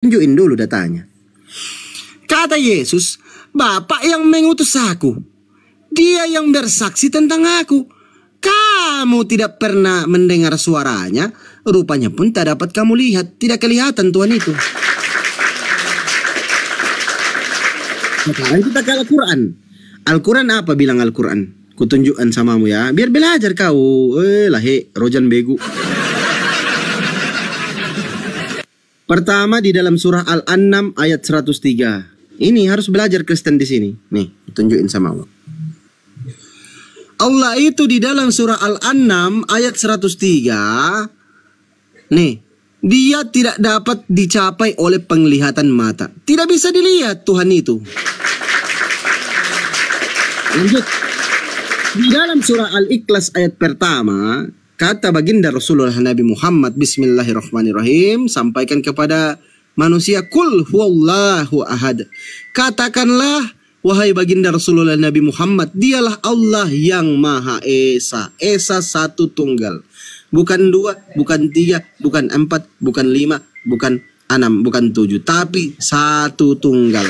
Tunjukin dulu datanya. Kata Yesus, Bapak yang mengutus aku. Dia yang bersaksi tentang aku. Kamu tidak pernah mendengar suaranya, rupanya pun tak dapat kamu lihat. Tidak kelihatan Tuhan itu. Sekarang kita ke Al-Quran. Al-Quran apa bilang Al-Quran? Kutunjukkan samamu ya, biar belajar kau. Rojan bego. Pertama di dalam surah Al-An'am ayat 103. Ini harus belajar Kristen di sini. Nih, tunjukin sama Allah. Allah itu di dalam surah Al-An'am ayat 103. Nih, dia tidak dapat dicapai oleh penglihatan mata. Tidak bisa dilihat Tuhan itu. Lanjut. Di dalam surah Al-Ikhlas ayat pertama, kata baginda Rasulullah Nabi Muhammad, Bismillahirrahmanirrahim, sampaikan kepada manusia, Kul huwallahu ahad. Katakanlah, wahai baginda Rasulullah Nabi Muhammad, dialah Allah yang Maha Esa. Esa satu tunggal. Bukan dua, bukan tiga, bukan empat, bukan lima, bukan enam, bukan tujuh. Tapi satu tunggal.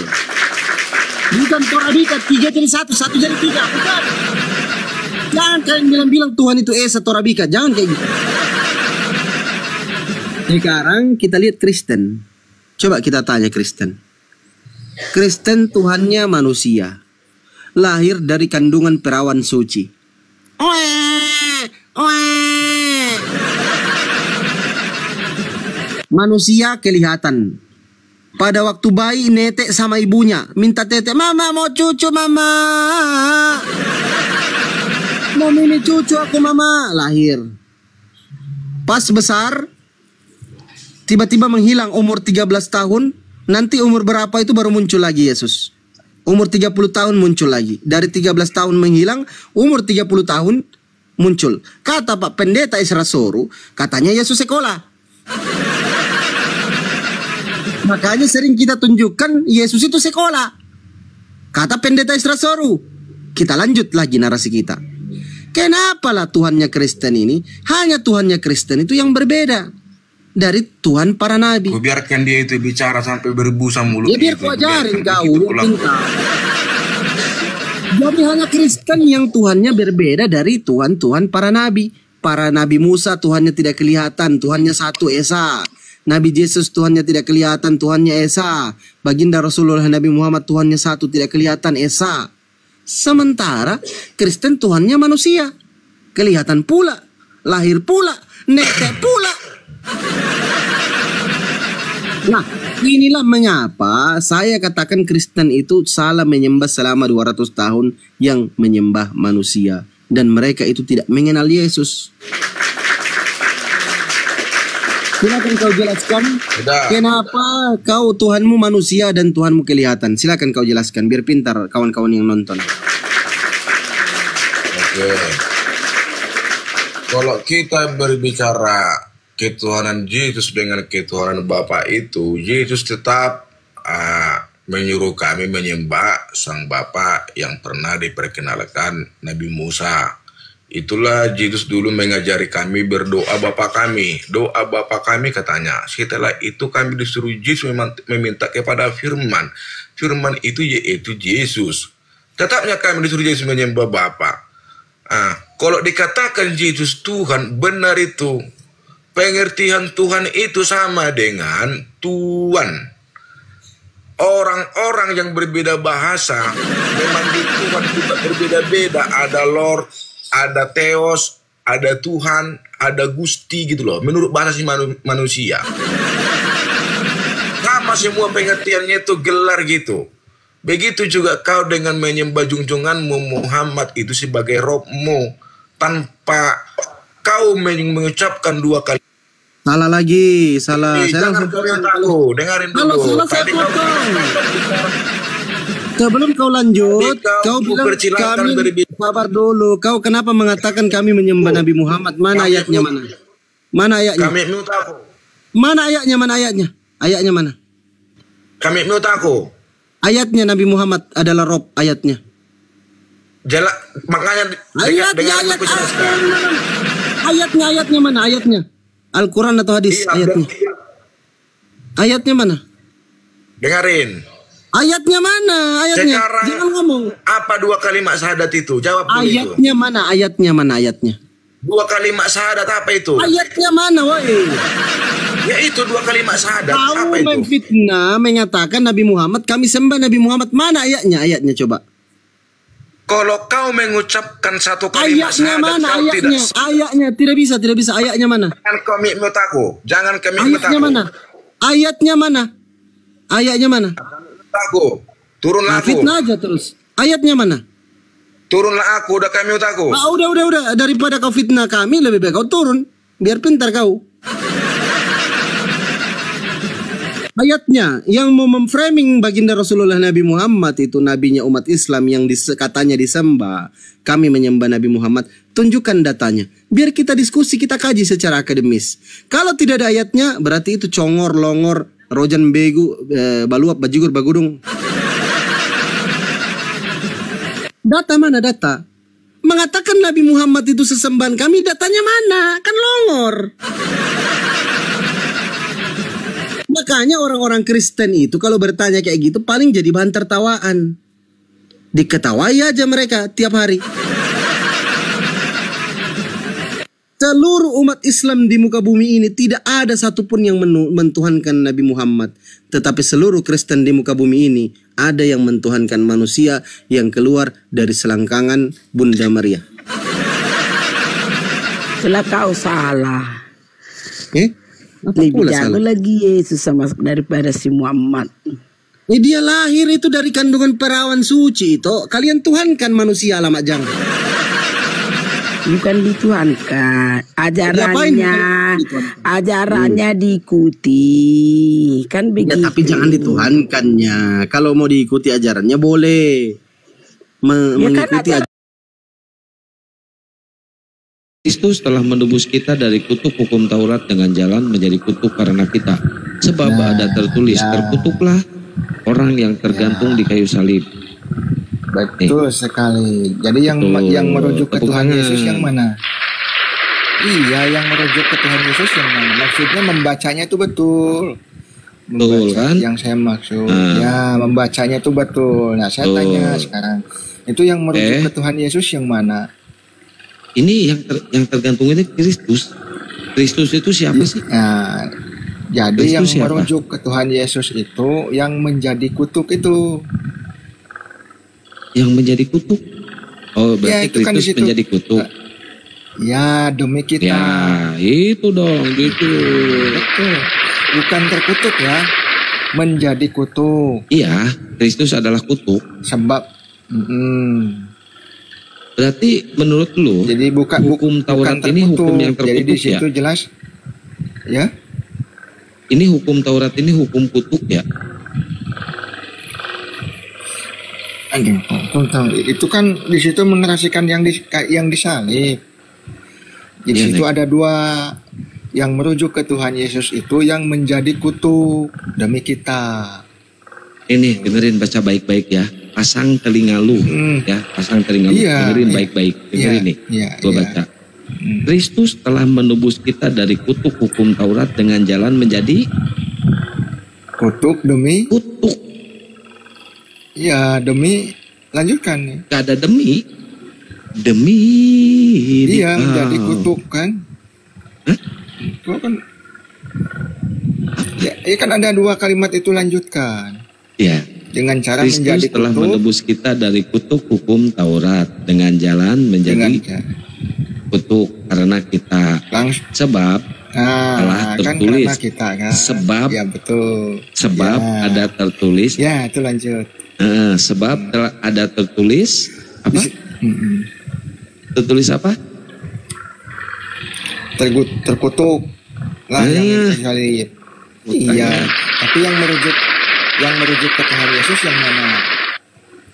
Bukan Torabika, tiga jadi satu, satu jadi tiga. Bukan. Jangan kalian bilang-bilang Tuhan itu Esa Torabika. Jangan kayak gitu. Sekarang kita lihat Kristen. Coba kita tanya Kristen. Kristen Tuhannya manusia. Lahir dari kandungan perawan suci. Manusia kelihatan. Pada waktu bayi netek sama ibunya. Minta tetek. Mama mau cucu mama. Mau ini cucu aku mama. Lahir. Pas besar. Tiba-tiba menghilang umur 13 tahun. Nanti umur berapa itu baru muncul lagi Yesus. Umur 30 tahun muncul lagi. Dari 13 tahun menghilang, umur 30 tahun muncul. Kata Pak Pendeta Isra Soru, katanya Yesus sekolah. Makanya sering kita tunjukkan Yesus itu sekolah. Kata Pendeta Isra Soru. Kita lanjut lagi narasi kita. Kenapalah Tuhannya Kristen ini? Hanya Tuhannya Kristen itu yang berbeda dari Tuhan para nabi. Kau biarkan dia itu bicara sampai berbusa mulut. Ya biar kau ajarin kau. Jadi hanya Kristen yang Tuhannya berbeda dari Tuhan-Tuhan para nabi. Para nabi Musa Tuhannya tidak kelihatan, Tuhannya satu Esa. Nabi Yesus Tuhannya tidak kelihatan, Tuhannya Esa. Baginda Rasulullah Nabi Muhammad Tuhannya satu, tidak kelihatan, Esa. Sementara Kristen Tuhannya manusia. Kelihatan pula, lahir pula, netek pula. Nah, inilah mengapa saya katakan Kristen itu salah menyembah selama 200 tahun yang menyembah manusia. Dan mereka itu tidak mengenal Yesus. Silakan kau jelaskan kenapa kau Tuhanmu manusia dan Tuhanmu kelihatan. Silakan kau jelaskan biar pintar kawan-kawan yang nonton. Oke. Kalau kita berbicara ketuhanan Yesus dengan ketuhanan Bapa itu, Yesus tetap menyuruh kami menyembah Sang Bapa yang pernah diperkenalkan Nabi Musa. Itulah Yesus dulu mengajari kami berdoa Bapa kami. Doa Bapa kami katanya. Setelah itu kami disuruh Yesus meminta kepada firman. Firman itu yaitu Yesus. Tetapnya kami disuruh Yesus menyembah Bapa. Kalau dikatakan Yesus Tuhan, benar itu. Pengertian Tuhan itu sama dengan Tuhan. Orang-orang yang berbeda bahasa memang di Tuhan juga berbeda-beda. Ada Lord, ada Theos, ada Tuhan, ada Gusti gitu loh. Menurut bahasa si manusia. Sama semua pengertiannya itu gelar gitu. Begitu juga kau dengan menyembah junjunganmu Muhammad itu sebagai Robmu. Tanpa kau mengucapkan dua kali. Salah lagi, salah. Saya langsung dengarin dulu. Tadi sebelum kau lanjut, kau bilang kami sabar dulu. Kau kenapa mengatakan kami menyembah Nabi Muhammad? Mana ayatnya mana? Mana ayatnya? Kami menurut aku. Mana ayatnya? Mana ayatnya? Ayatnya mana? Kami menurut aku. Ayatnya Nabi Muhammad adalah Rob ayatnya. Makanya ayatnya mana ayatnya? Al-Quran atau hadis ayatnya? Ayatnya mana? dengarin. Ayatnya mana? Ayatnya. Sekarang Jangan ngomong. apa 2 kalimat syahadat itu? Jawab dulu itu. Ayatnya mana? Ayatnya mana? Ayatnya. 2 kalimat syahadat apa itu? Ayatnya mana, woi? Ya itu 2 kalimat syahadat. Kau Apa itu? memfitnah, mengatakan Nabi Muhammad, kami sembah Nabi Muhammad. Mana ayatnya? Ayatnya coba. Kalau kau mengucapkan 1 kalimat Ayatnya syahadat, mana? kau tidak. Ayatnya tidak bisa. Ayatnya mana? Jangan kau mute aku. Jangan kau mute Ayatnya aku. mana? Ayatnya mana? Ayatnya mana? Aku. Turunlah Nah, aku. fitnah aja terus. Ayatnya mana? Turunlah aku. Udah kau mute aku. Ah, udah. Daripada kau fitnah kami, lebih baik kau turun. Biar pintar kau. Ayatnya yang mau memframing baginda Rasulullah Nabi Muhammad itu nabinya umat Islam yang katanya disembah. Kami menyembah Nabi Muhammad. Tunjukkan datanya. Biar kita diskusi, kita kaji secara akademis. Kalau tidak ada ayatnya, berarti itu congor, longor, rojan begu, baluap, bajigur, bagudung. Data mana data? Mengatakan Nabi Muhammad itu sesembahan kami, datanya mana? Kan longor. Makanya orang-orang Kristen itu kalau bertanya kayak gitu paling jadi bahan tertawaan. Diketawai aja mereka tiap hari. Seluruh umat Islam di muka bumi ini tidak ada satupun yang mentuhankan Nabi Muhammad. Tetapi seluruh Kristen di muka bumi ini ada yang mentuhankan manusia yang keluar dari selangkangan Bunda Maria. Itulah kau salah. Apa Lebih pula jago salah? lagi Yesus sama daripada si Muhammad. Dia lahir itu dari kandungan perawan suci itu. Kalian tuhankan manusia alamak jangan. Bukan dituhankan, ajarannya diikuti, kan Ya, begitu. tapi jangan dituhankannya. Kalau mau diikuti ajarannya boleh. Mengikuti ajaran. Kristus telah menebus kita dari kutuk hukum Taurat dengan jalan menjadi kutuk karena kita. Sebab ada tertulis, terkutuklah orang yang tergantung di kayu salib. Betul sekali. Jadi yang merujuk ke Tuhan Yesus yang mana? Iya, yang merujuk ke Tuhan Yesus yang mana? Maksudnya membacanya itu betul. Betul kan? Yang saya maksud. Ya, membacanya itu betul. Nah, saya tanya sekarang. Itu yang merujuk ke Tuhan Yesus yang mana? Ini yang tergantung ini Kristus. Kristus itu siapa sih? Nah, jadi Kristus yang siapa? merujuk ke Tuhan Yesus itu yang menjadi kutuk itu. Yang menjadi kutuk. Oh, berarti Ya, itu kan Kristus di situ. menjadi kutuk. Ya, demi kita. Ya, itu dong, gitu. Betul. Bukan terkutuk ya. Menjadi kutuk. Iya, Kristus adalah kutuk. Sebab Berarti menurut lu, jadi hukum Taurat bukan ini hukum yang Jadi di terkutuk ya? situ jelas ya. Ini hukum Taurat ini hukum kutuk ya? Aduh, itu kan di situ menarasikan yang disalib. Di Iya, situ Nek. ada 2 yang merujuk ke Tuhan Yesus itu yang menjadi kutuk demi kita. Ini dengerin, baca baik-baik ya. Pasang telinga lu ya, pasang telinga lu. Iya, Dengerin iya. baik-baik. Dengerin Iya, nih. iya, Gua iya. baca. Kristus telah menebus kita dari kutuk hukum Taurat dengan jalan menjadi Kutuk demi kutuk. ya demi lanjutkan nih. Gak ada demi. Demi Dia dikau. menjadi kutuk kan? Hah? Itu kan ya kan ada 2 kalimat itu lanjutkan. Ya. Dengan cara menjadi Kristus telah kutuk menebus kita dari kutuk hukum Taurat dengan jalan menjadi dengan kutuk karena kita. langsung Sebab telah kan tertulis. karena kita kan. Sebab- ya betul. sebab Ya. ada tertulis. Ya itu lanjut. Sebab telah ada tertulis apa? Mm-mm. Tertulis apa? Terkutuk lah yang sekali. Bukan. Iya. Tapi yang merujuk ke Tuhan Yesus yang mana?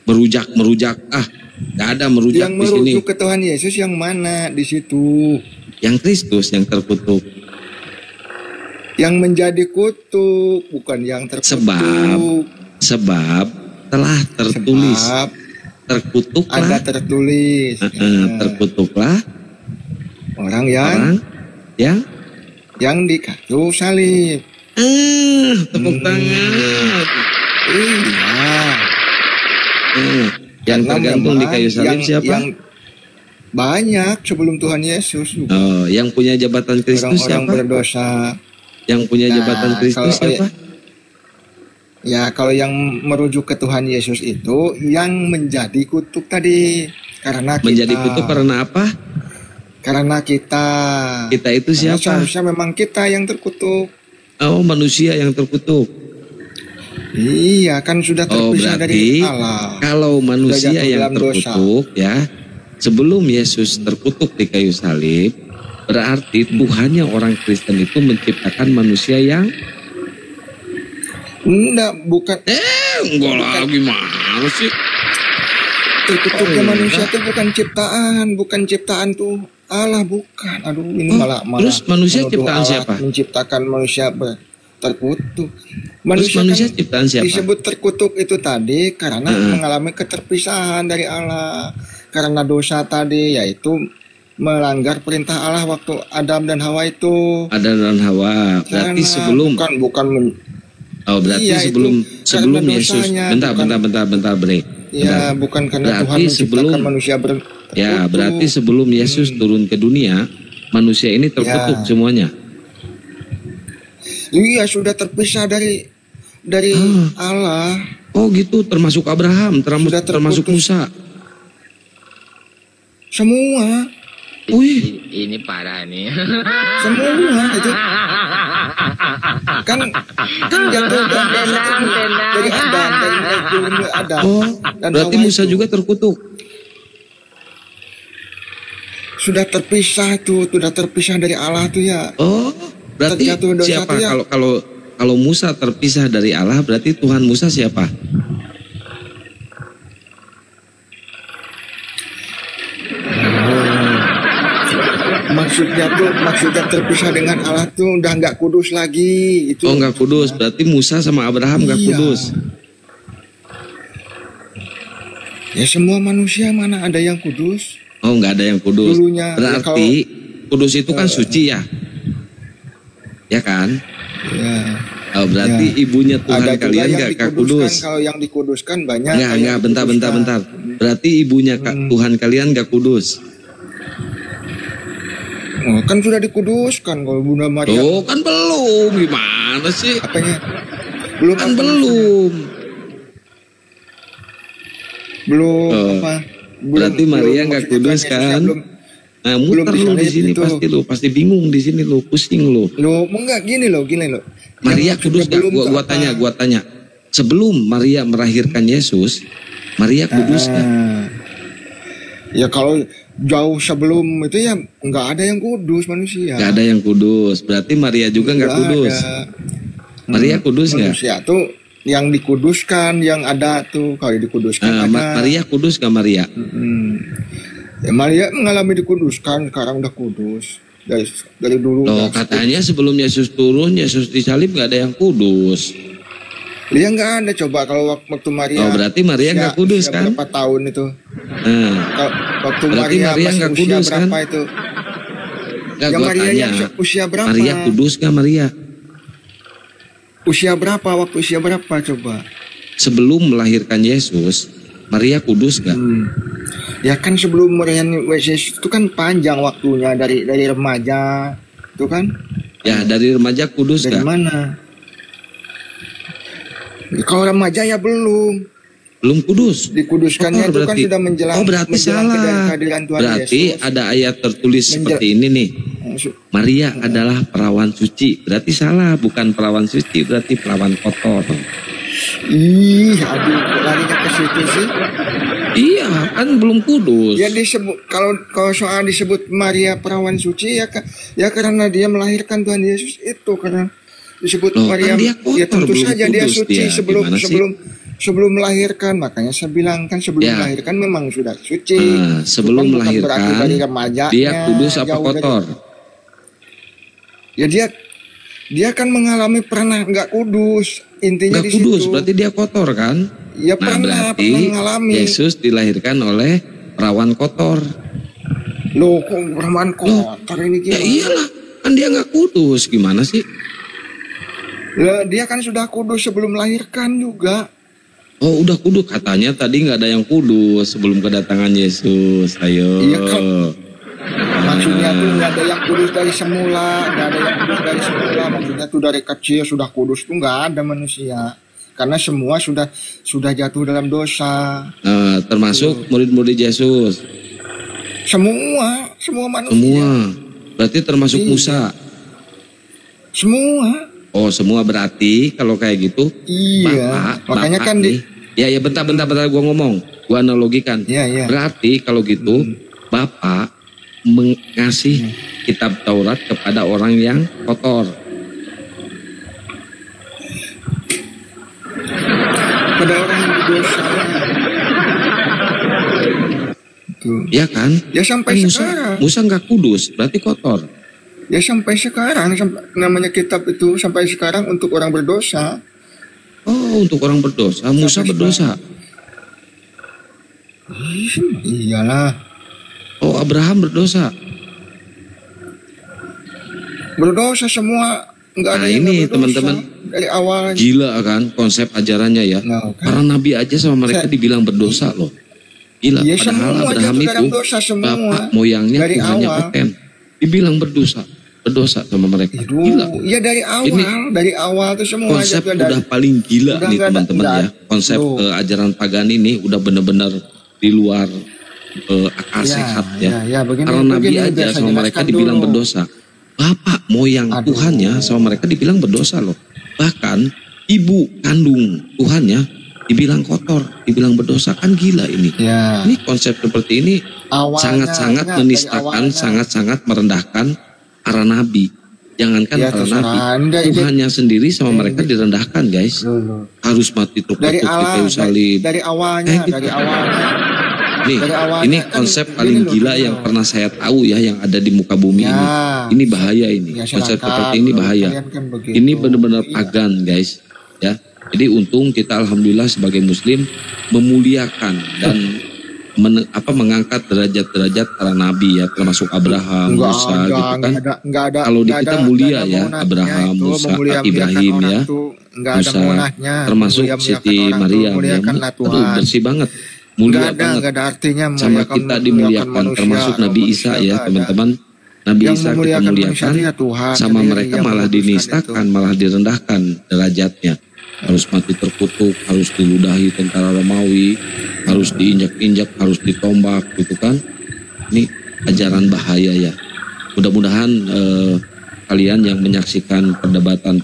Merujak. Gak ada merujak Yang di sini. merujuk ke Tuhan Yesus yang mana di situ? Yang Kristus yang terkutuk. Yang menjadi kutuk bukan yang terkutuk. Sebab telah tertulis. Sebab Terkutuklah. ada tertulis. Terkutuklah Orang orang yang di kayu salib. tepuk tangan. Iya. Yang Karena tergantung di memang kayu salib siapa? Yang banyak sebelum Tuhan Yesus juga. Oh, yang punya jabatan Kristus Orang-orang siapa? berdosa. Yang punya jabatan Kristus kalau- siapa? Ya, kalau yang merujuk ke Tuhan Yesus itu yang menjadi kutuk tadi. Karena kita, Menjadi kutuk karena apa? Karena kita. Kita itu Karena siapa? seharusnya memang kita yang terkutuk. Oh, manusia yang terkutuk. Iya, kan sudah Oh, terpisah dari berarti Allah. kalau manusia Sudah jatuh yang dalam dosa. terkutuk ya, sebelum Yesus terkutuk di kayu salib, berarti Tuhannya orang Kristen itu menciptakan manusia yang Enggak, bukan enggak lah, gimana sih? terkutuknya manusia itu bukan ciptaan tuh Allah, bukan. Aduh, ini Oh, malah terus manusia menuduh ciptaan Allah siapa? Menciptakan manusia terkutuk. Terus manusia kan ciptaan siapa? disebut terkutuk itu tadi karena mengalami keterpisahan dari Allah. Karena dosa tadi yaitu melanggar perintah Allah waktu Adam dan Hawa itu. Adam dan Hawa. Berarti Karena sebelum bukan Oh, berarti Iya, sebelum itu sebelum karena Yesus. dosanya, Bentar, bukan- bentar, break. ya Bentar. bukan karena Berarti Tuhan menciptakan sebelum- manusia Ya, berarti sebelum Yesus turun ke dunia, manusia ini terkutuk Ya. semuanya. Iya, sudah terpisah dari Allah. Oh, gitu, termasuk Abraham, Sudah termasuk terputus. Musa. Semua Wih, Ini parah nih. semua itu kan jatuh dari Adam, dari Adam. oh, dan berarti Hawa Musa itu. juga terkutuk. Sudah terpisah dari Allah tuh ya. Oh, berarti Terjatuh dosa siapa? itu ya. Kalau Musa terpisah dari Allah, berarti Tuhan Musa siapa? Maksudnya terpisah dengan Allah tuh udah nggak kudus lagi itu. Oh, nggak kudus. Berarti Musa sama Abraham nggak Iya. kudus. Ya semua manusia mana ada yang kudus? Oh, nggak ada yang kudus. Dulunya, ya Berarti kudus itu kan suci ya? Ya kan? Ya. Oh, berarti Ya. ibunya Tuhan Ada juga kalian yang nggak dikuduskan. kudus. Kalau yang dikuduskan banyak. Nggak, yang bentar. dikuduskan. Berarti ibunya Tuhan kalian nggak kudus. Oh, kan sudah dikuduskan kalau Bunda Maria. Oh, kan belum. Gimana sih? Apanya? Belum Kan apa? belum. Belum Oh, apa? Berarti Maria nggak maksudnya kudus Yesusnya kan? Belum. Nah, muter belum lu di disalib sini itu. pasti bingung di sini lu, pusing lu. Loh, enggak gini loh. Maria Yang kudus maksudnya gak? belum Gua tuh apa? tanya. Sebelum Maria melahirkan Yesus, Maria kudus gak? Ya kalau jauh sebelum itu ya nggak ada yang kudus manusia. Gak ada yang kudus. Berarti Maria juga nggak Nggak kudus. ada. Maria kudus nggak? Manusia tuh yang dikuduskan, yang ada tuh kalau dikuduskan ada. Maria kudus gak Maria? Ya, Maria mengalami dikuduskan, sekarang udah kudus dari dulu. Loh, udah- katanya sebelum Yesus turun, Yesus disalib gak ada yang kudus. Dia nggak ada coba kalau waktu Maria. Oh, berarti Maria nggak kudus kan? Berapa tahun itu? Nah, Waktu Berarti Maria Maria masih nggak usia kudus, berapa kan? itu? gak Ya, gua Maria tanya. yang usia berapa? Maria kudus gak Maria? Usia berapa? Waktu usia berapa coba? Sebelum melahirkan Yesus, Maria kudus gak? Ya kan sebelum merayakan Yesus itu kan panjang waktunya dari remaja, itu kan? Ya, dari remaja kudus Dari gak? mana? Ya, kalau remaja ya belum. Belum kudus. Dikuduskannya itu kan berarti. sudah menjelang. Oh, berarti menjelang salah. kehadiran Tuhan Berarti Yesus. ada ayat tertulis seperti ini nih. Maria adalah perawan suci. Berarti salah, bukan perawan suci, berarti perawan kotor. Ih, aduh, larinya ke situ sih. Iya, kan belum kudus. Ya disebut kalau soal disebut Maria perawan suci ya karena dia melahirkan Tuhan Yesus itu karena disebut Loh, Maria kan dia kotor, ya tentu belum saja dia kudus suci dia. sebelum Gimana sih? sebelum melahirkan, makanya saya bilang kan sebelum Ya. melahirkan memang sudah suci. Nah, sebelum Bukan berarti melahirkan, dari remajanya, dia kudus apa jauh dari- kotor? Ya dia kan mengalami pernah nggak kudus, intinya Nggak di kudus, situ. berarti dia kotor kan? Ya Nah, pernah berarti mengalami. Yesus dilahirkan oleh perawan kotor. Loh, kok perawan kotor ini Ya gimana? iyalah, kan dia nggak kudus. Gimana sih? Lah, dia kan sudah kudus sebelum melahirkan juga. Oh udah kudus katanya tadi nggak ada yang kudus sebelum kedatangan Yesus. Ayo. Iya kan. Maksudnya tuh nggak ada yang kudus dari semula, nggak ada yang kudus dari semula. Maksudnya tuh dari kecil sudah kudus tuh nggak ada manusia. Karena semua sudah jatuh dalam dosa. Termasuk murid-murid Yesus. Semua manusia. Semua. Berarti termasuk Iya. Musa. Semua. Oh semua berarti kalau kayak gitu. Iya. Makanya Bapak kan nih. Ya bentar gua ngomong. Gua analogikan. Iya. Berarti kalau gitu Bapak mengasih kitab Taurat kepada orang yang kotor. Pada orang yang berdosa. Tuh. Ya kan? Ya sampai Kan sekarang. Musa nggak kudus, berarti kotor. Ya sampai sekarang namanya kitab itu sampai sekarang untuk orang berdosa. Oh, untuk orang berdosa. Musa Sampai berdosa. Iyalah. Oh, Abraham berdosa. Berdosa semua. Enggak ada Nah, yang ini, nggak berdosa. teman-teman. Dari awal. Gila kan konsep ajarannya ya. Nah, kan. Para nabi aja sama mereka dibilang berdosa loh. Gila, Iya, padahal semua Abraham jatuh itu dalam dosa semua. bapak moyangnya Dari Tuhannya awal. Oten. Dibilang berdosa sama mereka. Gila. Iya dari awal, dari awal tuh semua Konsep jatuh udah paling gila udah nih nggak ada- teman-teman nggak ya. ada. Konsep Loh. ajaran pagan ini udah benar-benar di luar akal sehat ya. begini, Karena nabi begini, aja biar saya sama mereka jelaskan dibilang dulu. berdosa. Bapak moyang Aduh. Tuhannya sama mereka dibilang berdosa loh. Bahkan ibu kandung Tuhannya dibilang kotor, dibilang berdosa, kan gila ini. Ya. Ini konsep seperti ini Awalnya, sangat-sangat ingat, dari menistakan, awalnya. sangat-sangat merendahkan para nabi. Jangankan Ya, para terserah nabi, Anda, ini- Tuhannya sendiri sama mereka direndahkan guys. Dulu. Harus mati Dari terkutuk di awal, kayu salib. dari awalnya, Kayak gitu. dari awalnya. Nih, dari awalnya ini kan konsep gini paling loh, gila gini yang loh. pernah saya tahu ya, yang ada di muka bumi Ya. ini. Ini bahaya ini. Ya, Konsep silakan. seperti ini bahaya. Kalian kan begitu. Ini benar-benar Iya. pagan guys. Ya, jadi untung kita alhamdulillah sebagai Muslim memuliakan dan mengangkat derajat-derajat para nabi ya, termasuk Abraham, Musa gitu kan. Enggak ada. Kalau di nggak kita ada- mulia nggak ada ya, munahnya Abraham, itu, Musa, memulia-muliakan Ibrahim orang ya. tuh, nggak ada Musa, munahnya. termasuk Memulia-muliakan Siti orang tuh, Maryam ya. muliakanlah Aduh, Tuhan. bersih banget. Mulia Nggak banget. ada artinya Sama memuliakan- kita dimuliakan, manusia, termasuk Nabi Isa manusia ya nggak ada. teman-teman. Nabi Yang Isa kita memuliakan muliakan, manusia itu ya Tuhan sama sendiri mereka yang malah memutuskan dinistakan, itu. malah direndahkan derajatnya. Harus mati terkutuk, harus diludahi tentara Romawi, harus diinjak-injak, harus ditombak gitu kan. Ini ajaran bahaya ya. Mudah-mudahan kalian yang menyaksikan perdebatan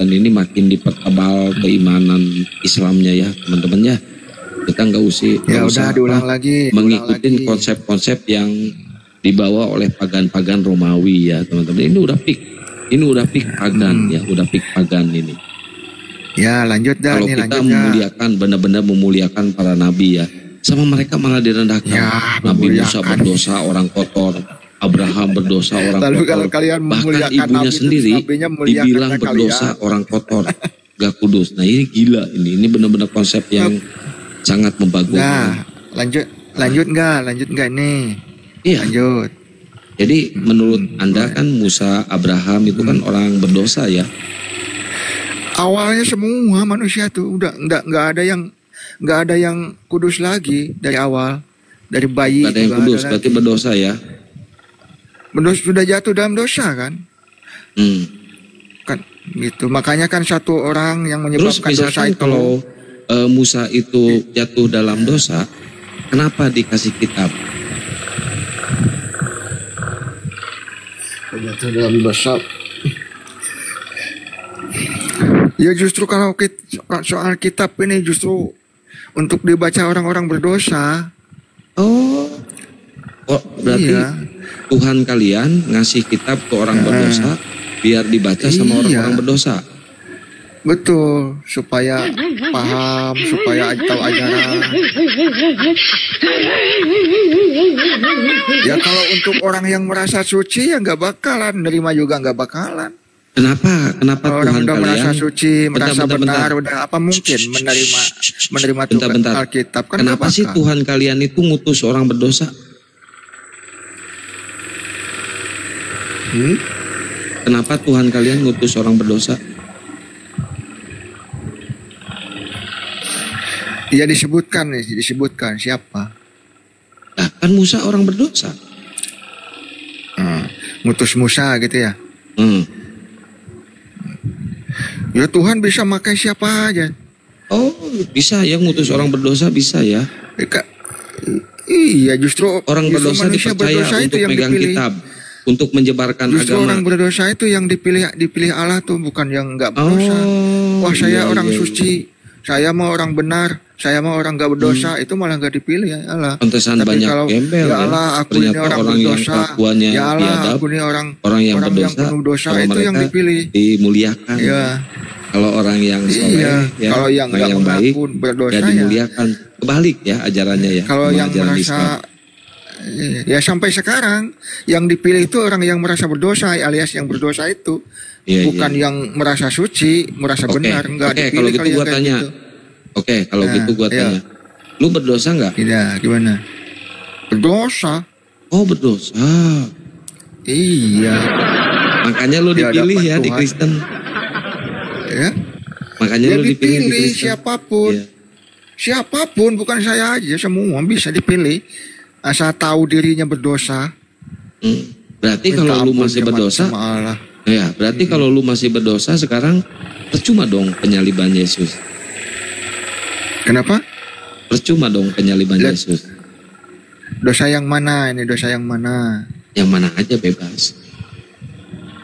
ini makin dipertebal keimanan Islamnya ya teman-teman ya. Kita nggak Ya udah diulang lagi. mengikuti diulang lagi. konsep-konsep yang dibawa oleh pagan-pagan Romawi ya teman-teman. Ini udah peak pagan ya, udah peak pagan ini. Ya lanjut dah Kalau nih, kita lanjut dah. memuliakan, benar-benar memuliakan para nabi ya, sama mereka malah direndahkan. Ya, Nabi Musa memuliakan. berdosa, orang kotor. Abraham berdosa, orang Lalu kotor. kalau kalian Bahkan memuliakan ibunya nabi, sendiri terus nabinya memuliakan dibilang kalian. berdosa, orang kotor, gak kudus. Nah ini gila ini benar-benar konsep yang sangat membagongkan. Nah, lanjut nggak nih? Iya. Lanjut. Jadi menurut Anda kan Musa, Abraham itu kan orang berdosa ya. Awalnya semua manusia tuh udah nggak ada yang kudus lagi dari awal, dari bayi. Gak ada yang juga kudus, ada berarti lagi. berdosa ya. Sudah jatuh dalam dosa kan? Kan gitu. Makanya kan satu orang yang Terus menyebabkan dosa misalkan itu. kalau Musa itu jatuh dalam dosa, kenapa dikasih kitab? Jatuh dalam dosa. Ya justru kalau soal kitab ini justru untuk dibaca orang-orang berdosa. Oh, berarti Iya. Tuhan kalian ngasih kitab ke orang berdosa biar dibaca sama Iya. orang-orang berdosa. Betul, supaya paham, supaya tahu ajaran. Ya kalau untuk orang yang merasa suci ya nggak bakalan, nerima juga nggak bakalan. Kenapa Kalau Tuhan orang udah kalian? merasa suci, merasa Bentar. benar, udah apa mungkin menerima Tuhan Bentar. Alkitab kan Kenapa nggak sih bakal. Tuhan kalian itu ngutus orang berdosa? Kenapa Tuhan kalian ngutus orang berdosa? Iya disebutkan siapa? Nah, kan Musa orang berdosa. Ngutus Musa gitu ya. Hmm. Ya Tuhan bisa pakai siapa aja. Oh, bisa ya ngutus orang berdosa, bisa ya. Iya justru Orang berdosa manusia dipercaya berdosa untuk itu yang megang dipilih. kitab, untuk menyebarkan Justru agama. orang berdosa itu yang dipilih Allah tuh, bukan yang nggak berdosa. Wah saya iya, orang iya, suci, saya mau orang benar, saya mau orang nggak berdosa, itu malah nggak dipilih ya Allah. Pantesan Tapi banyak kalau gembel ya Allah aku ini Ternyata orang orang yang berdosa, kelakuannya ya Allah biadab, aku ini orang yang berdosa, penuh dosa, kalau itu yang mereka dipilih. dimuliakan. Ya, Kalau orang yang soleh, iya. ya, Kalau yang nggak yang baik, mengaku berdosa ya ya. dimuliakan. Kebalik ya ajarannya ya. Kalau sama yang ajaran merasa Islam. ya sampai sekarang yang dipilih itu orang yang merasa berdosa alias yang berdosa itu, Iya, bukan iya. yang merasa suci, merasa Oke, benar, enggak oke, dipilih. kalau gitu yang gua kayak tanya. gitu. Oke, kalau Nah, gitu gua iya. tanya. Lu berdosa nggak? Tidak, gimana? Berdosa? Oh, berdosa. Iya, Makanya lu Di dipilih hadapan ya di Tuhan. Kristen. ya. Makanya Ya lu dipilih di dipilih Kristen. siapapun, Iya. siapapun, bukan saya aja, semua bisa dipilih asal tahu dirinya berdosa. Berarti Minta kalau lu ampun masih sama- berdosa, sama Allah. ya berarti kalau lu masih berdosa sekarang percuma dong penyaliban Yesus. Kenapa? Percuma dong penyaliban Lihat. Yesus. Dosa yang mana ini? Dosa yang mana? Yang mana aja bebas.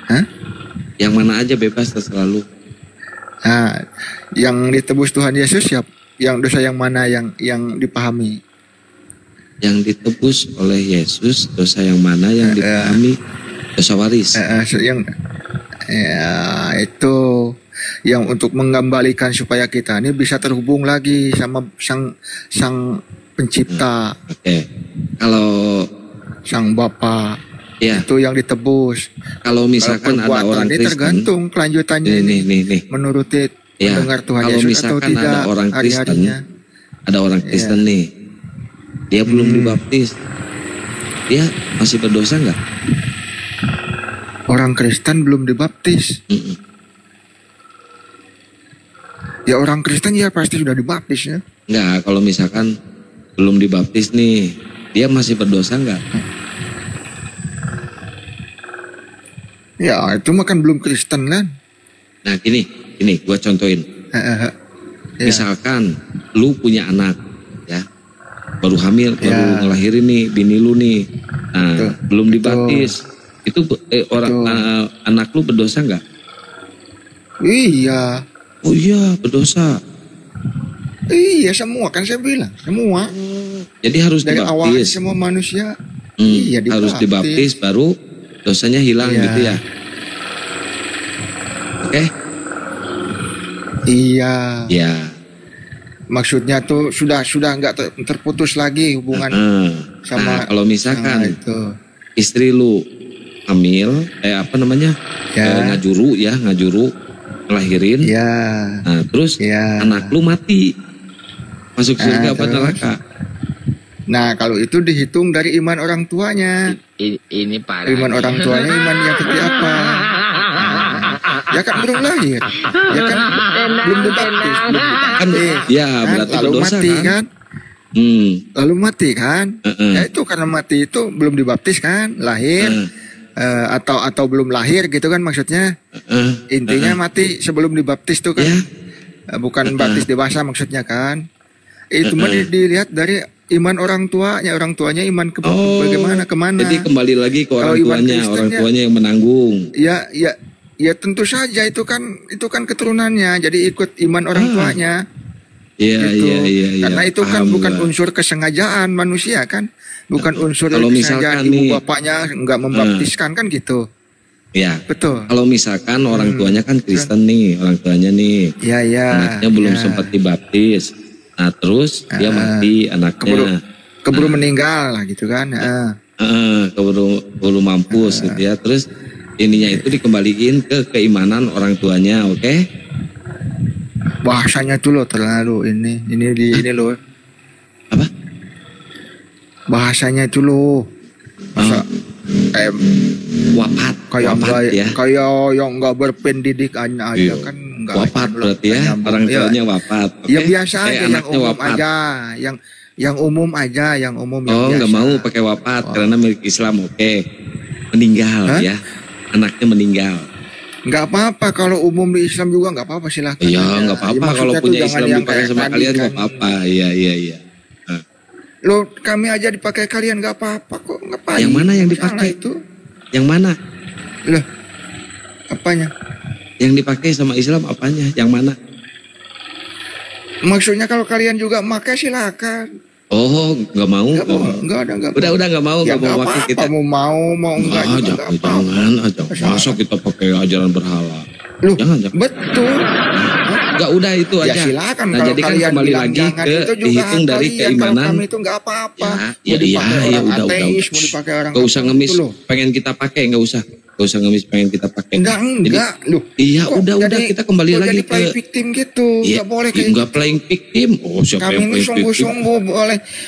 Hah? Yang mana aja bebas terserah lu. Nah, yang ditebus Tuhan Yesus siapa? Yang dosa yang mana yang dipahami? Yang ditebus oleh Yesus, dosa yang mana yang dipahami? Dosa waris. Yang ya itu yang untuk mengembalikan supaya kita ini bisa terhubung lagi sama sang pencipta, Oke. Kalau sang Bapa. ya, Itu yang ditebus. kalau misalkan Kalau ada orang perbuatan ini Kristen, tergantung kelanjutannya nih, ini. nih. Menuruti Ya, mendengar Tuhan kalau Yesus atau misalkan tidak ada orang Kristen, hari-harinya. ada orang Kristen nih, dia belum dibaptis, dia masih berdosa nggak? Orang Kristen belum dibaptis. Mm-mm. Ya orang Kristen ya pasti sudah dibaptis ya. Nggak, kalau misalkan belum dibaptis nih, dia masih berdosa nggak? Ya itu makan belum Kristen kan. Nah gini, gua contohin. Ya. Misalkan lu punya anak, ya, baru hamil, Ya. baru ngelahirin nih, bini lu nih, nah Betul. belum dibaptis, itu anak lu berdosa nggak? Iya. Oh iya, berdosa. Iya semua kan saya bilang semua Jadi harus dari awal dibaptis. semua manusia. Hmm, Iya harus dibaptis baru dosanya hilang Iya. gitu ya. Oke? Iya. Ya. Maksudnya tuh sudah nggak terputus lagi hubungan sama kalau misalkan sama itu. istri lu hamil, Ya. ngajuru, ngelahirin. Ya. Nah, terus Ya. anak lu mati. Masuk surga apa terus? neraka? Nah kalau itu dihitung dari iman orang tuanya. Ini parah. Iman orang tuanya iman yang seperti apa? Ya kan belum lahir, ya kan belum dibaptis, Kan ya berarti lalu berdosa mati kan? kan? Lalu mati kan? Ya itu karena mati itu belum dibaptis kan? Lahir atau belum lahir gitu kan maksudnya? Intinya mati sebelum dibaptis tuh kan? Bukan baptis dewasa maksudnya kan? Itu mah dilihat dari iman orang tuanya iman bagaimana kemana? Jadi kembali lagi ke orang Kalau iman tuanya, Kristen orang ya- tuanya yang menanggung. Ya tentu saja itu kan keturunannya. Jadi ikut iman orang tuanya. Iya, Gitu. iya. Karena itu kan Paham bukan gua. unsur kesengajaan manusia kan. Bukan unsur Kalau kesengajaan misalkan ibu nih- bapaknya nggak membaptiskan kan gitu. Ya. Betul. Kalau misalkan orang tuanya kan Kristen nih, orang tuanya nih, Ya. anaknya belum sempat dibaptis. Nah, terus dia mati anaknya. Keburu meninggal lah gitu kan. Keburu mampus gitu ya. Terus ininya itu dikembaliin ke keimanan orang tuanya, oke? Bahasanya tuh loh terlalu ini loh. Apa? Bahasanya itu loh. Masa Wafat kayak ya. kayak yang nggak berpendidikan aja Iya. kan enggak. Wafat berarti ya, Nyambung. orang Ya. tuanya wafat. Ya Oke. biasa aja yang anaknya umum wafat. aja, yang umum aja, yang umum yang Oh, biasa. nggak mau pakai wafat Oh. karena milik Islam. Oke. Meninggal Hah? ya. Anaknya meninggal. Nggak apa-apa kalau umum di Islam juga nggak apa-apa, silakan. Iya, aja. nggak apa-apa Ya, kalau maksudnya tuh punya jangan Islam yang dipakai kayak sama tadi kalian kan. nggak apa-apa. Iya. Lo kami aja dipakai kalian nggak apa-apa kok. Ngapain? Yang mana yang Salah dipakai? itu? Yang mana? Loh, apanya? Yang dipakai sama Islam apanya? Yang mana? Maksudnya kalau kalian juga pakai silakan. Oh, nggak mau. Nggak ada nggak. Udah nggak mau, Ya, nggak mau pakai kita. mau enggak juga nggak apa-apa. Jangan aja. Masa kita pakai ajaran berhala? Loh, Jangan. betul. Enggak, udah itu Ya aja. silakan Nah, kalau jadi kan kalian kembali bilang lagi jangan, ke itu juga dihitung hak dari kalian. Kalau keimanan. kami itu nggak apa-apa. Ya, Mau iya, dipakai iya, orang udah. ateis, mau dipakai orang Gak usah apa, ngemis, gitu loh. pengen kita pakai nggak usah. Gak usah ngemis, pengen kita pakai. Enggak, loh. Iya, Kok udah jadi- kita kembali kok lagi jadi ke. play victim gitu. Iya, Nggak boleh kayak nggak playing victim. Oh, siapa kami yang ini playing victim? sungguh-sungguh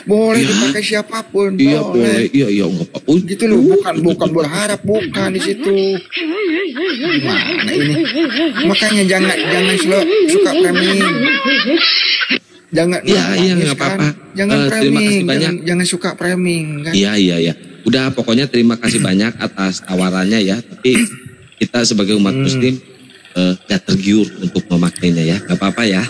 boleh Ya. dipakai siapapun. Iya, boleh. Iya, nggak apa-apa. Gitu loh, bukan berharap, bukan di situ. Gimana ini? Makanya jangan suka framing. Jangan Iya, nangis nggak kan. apa-apa. Jangan Terima kasih framing, banyak. jangan suka framing kan. Iya. Udah, pokoknya terima kasih banyak atas tawarannya ya. Tapi kita sebagai umat Muslim gak tergiur untuk memakainya ya. Gak apa-apa ya.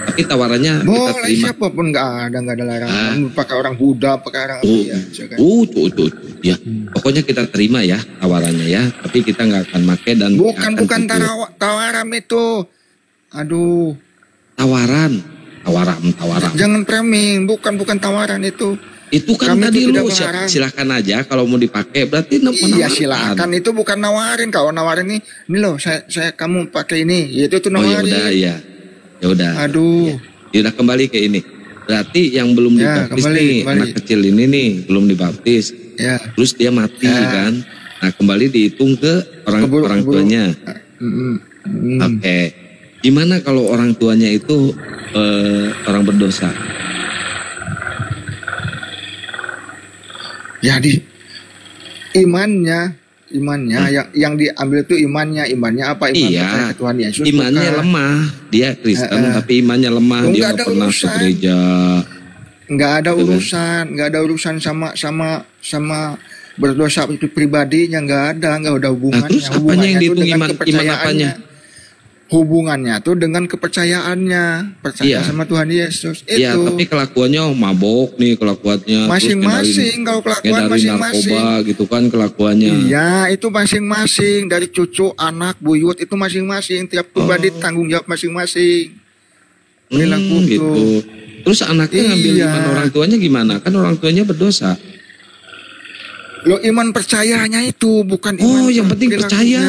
Tapi tawarannya kita Boleh terima. siapapun nggak ada larangan. Pakai orang Buddha, pakai orang biasa kan. Tuh. Ya, pokoknya kita terima ya tawarannya ya. Tapi kita nggak akan pakai dan nggak akan Bukan tergiur. tawaran itu. Aduh, Tawaran. jangan framing, bukan tawaran itu. Itu kan Kami tadi itu lu tidak melarang. silakan aja kalau mau dipakai. Berarti Iya penawaran. silakan, itu bukan nawarin. Kalau nawarin ini loh saya kamu pakai ini, itu tuh Oh ya nawarin. udah ya. Ya udah. Aduh, Ya udah, kembali ke ini. Berarti yang belum Ya, dibaptis kembali. nih, anak kecil ini nih belum dibaptis. ya. Terus dia mati Ya. kan. Nah, kembali dihitung ke orang Keburu- tuanya. Mm. Oke. Gimana kalau orang tuanya itu orang berdosa? Jadi imannya yang diambil itu imannya apa? Iman Iya. percaya ke Tuhan Yesus. Imannya bukan. lemah. Dia Kristen tapi imannya lemah. Oh, Dia nggak nggak ada pernah ke urusan. gereja. Nggak ada Gitu kan. urusan sama berdosa itu pribadinya, nggak ada hubungannya. Nah, terus apanya yang Hubungannya tuh dihitung dengan iman kepercayaannya. apanya? Hubungannya tuh dengan kepercayaannya, percaya Iya. sama Tuhan Yesus. Iya, Itu tapi kelakuannya mabok nih kelakuannya. Terus masing-masing, kalau kelakuan ngedarin masing-masing. narkoba gitu kan kelakuannya. Iya, itu masing-masing, dari cucu, anak, buyut itu masing-masing. Tiap pribadi tanggung jawab masing-masing. Perilaku gitu. tuh. Terus anaknya ngambil Iya. iman orang tuanya gimana? Kan orang tuanya berdosa. Lo iman percayanya itu bukan iman. Oh, yang penting perilakunya. percaya.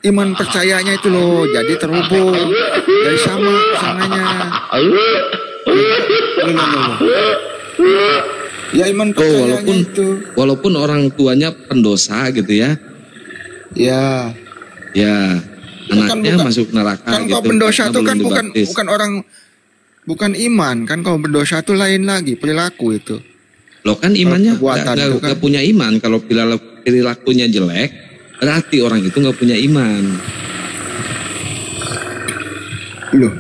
Iman percayanya itu loh, jadi terhubung dari sama sananya. Ya iman Oh, percayanya itu. walaupun orang tuanya pendosa gitu ya. Ya. Ya, anaknya bukan- masuk neraka Kan gitu. kau pendosa karena itu kan belum bukan dibaptis. orang, bukan iman kan. Kau berdosa itu lain lagi, perilaku itu. Loh kan imannya Perbuatan itu kan. nggak punya iman. Kalau perilakunya jelek, berarti orang itu nggak punya iman. Loh,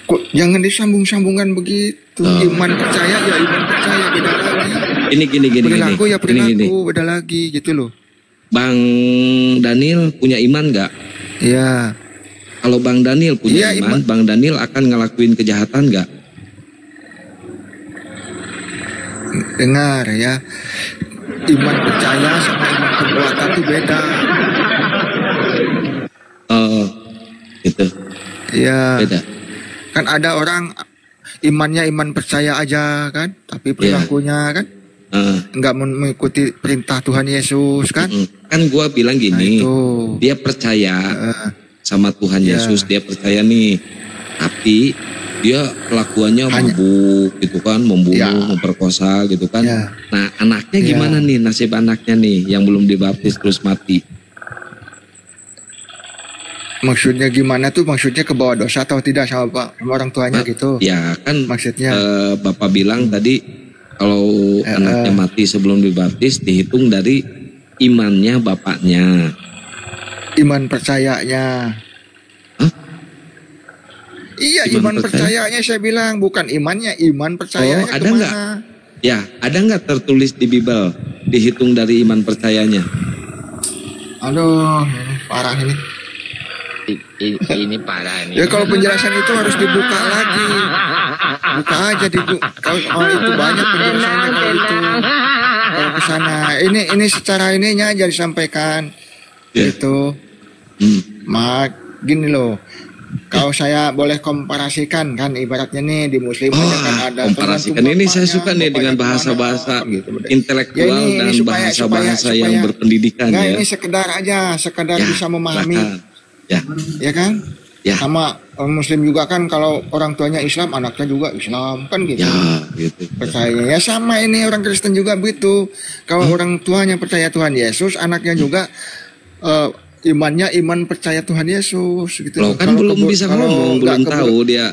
kok jangan disambung-sambungkan begitu. Oh. Iman percaya ya iman percaya, beda lagi. Ini gini. Perilaku ya perilaku, Gini. beda lagi gitu loh. Bang Daniel punya iman nggak? Ya, Kalau Bang Daniel punya Iya, iman, Bang Daniel akan ngelakuin kejahatan nggak? dengar ya. Iman percaya sama iman perbuatan itu beda. Oh, gitu. Ya, Beda. kan ada orang imannya iman percaya aja kan, tapi perilakunya kan nggak mengikuti perintah Tuhan Yesus kan. Kan gua bilang Nah, gini, itu. dia percaya Eh, sama Tuhan Ya. Yesus, dia percaya nih. Tapi dia kelakuannya mabuk gitu kan, membunuh, Ya. memperkosa gitu kan. Ya. Nah, anaknya Ya. gimana nih, nasib anaknya nih yang belum dibaptis terus mati? Maksudnya gimana tuh? Maksudnya ke bawah dosa atau tidak sama orang tuanya gitu? Ya kan Maksudnya? Bapak bilang tadi kalau anaknya mati sebelum dibaptis dihitung dari imannya bapaknya. Iman percayanya. Hah? Iya, Iman iman percayanya saya bilang, bukan imannya, iman percayanya ada kemana? nggak? Ya, ada nggak tertulis di Bible dihitung dari iman percayanya? Aduh, ini parah ini. Ini parah nih. Ya kalau penjelasan itu harus dibuka lagi. Buka aja kalau itu banyak penjelasannya kalau itu. Kalau ke sana. Ini secara ininya aja disampaikan. Ya. Gitu. Gini loh. Kalau saya boleh komparasikan kan ibaratnya nih di muslim aja kan ada komparasikan tergantung ini saya bapaknya, suka nih dengan bapaknya bahasa-bahasa kemana, gitu. intelektual Ya, ini dan supaya- bahasa-bahasa supaya- yang berpendidikan Nggak, ya. ini sekedar aja, sekedar Ya, bisa memahami, silakan. Ya, ya kan? ya, Sama muslim juga kan kalau orang tuanya Islam, anaknya juga Islam kan gitu. ya, gitu. Percaya ya sama ini orang Kristen juga begitu. Kalau orang tuanya percaya Tuhan Yesus, anaknya juga imannya iman percaya Tuhan Yesus gitu. Loh kan Kalau belum bisa kalau ngomong, nggak belum tahu dia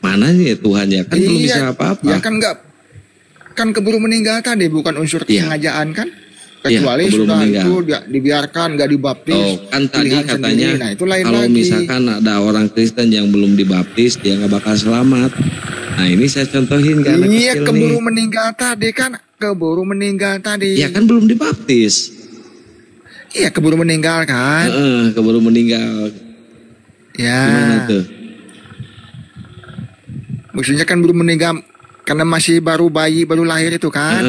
mana nih Tuhan ya kan belum Iya, bisa apa-apa. Ya kan keburu meninggal tadi bukan unsur Iya. kesengajaan kan? Kecuali keburu sudah meninggal. itu dibiarkan nggak dibaptis. Oh kan tadi pilihan katanya sendiri. Nah, itu lain kalau lagi. misalkan ada orang Kristen yang belum dibaptis dia nggak bakal selamat. Nah ini saya contohin ke anak Iya kecil keburu nih. meninggal tadi kan keburu meninggal tadi. Ya kan belum dibaptis. Iya keburu meninggal kan? Keburu meninggal. Ya. Gimana tuh? Maksudnya kan belum meninggal karena masih baru bayi baru lahir itu kan?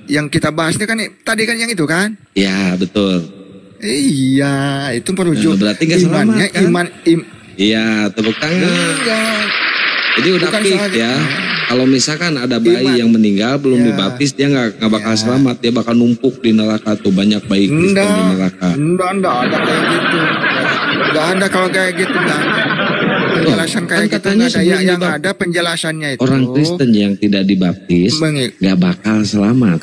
Yang kita bahas ini kan tadi kan yang itu kan? Ya betul. Iya, itu merujuk Berarti nggak imannya selamat, kan? Iya tepuk tangan. Enggak. Jadi udah Bukan fix soal- ya. Kalau misalkan ada bayi Iman. yang meninggal belum Ya. dibaptis dia nggak bakal Ya. selamat, dia bakal numpuk di neraka tuh banyak bayi Kristen di neraka. Enggak ada kayak gitu. Enggak ada kalau kayak gitu enggak ada. Penjelasan kayak kan gitu katanya enggak ada. sebelum Yang dibaptis, ada penjelasannya itu. Orang Kristen yang tidak dibaptis nggak bakal selamat.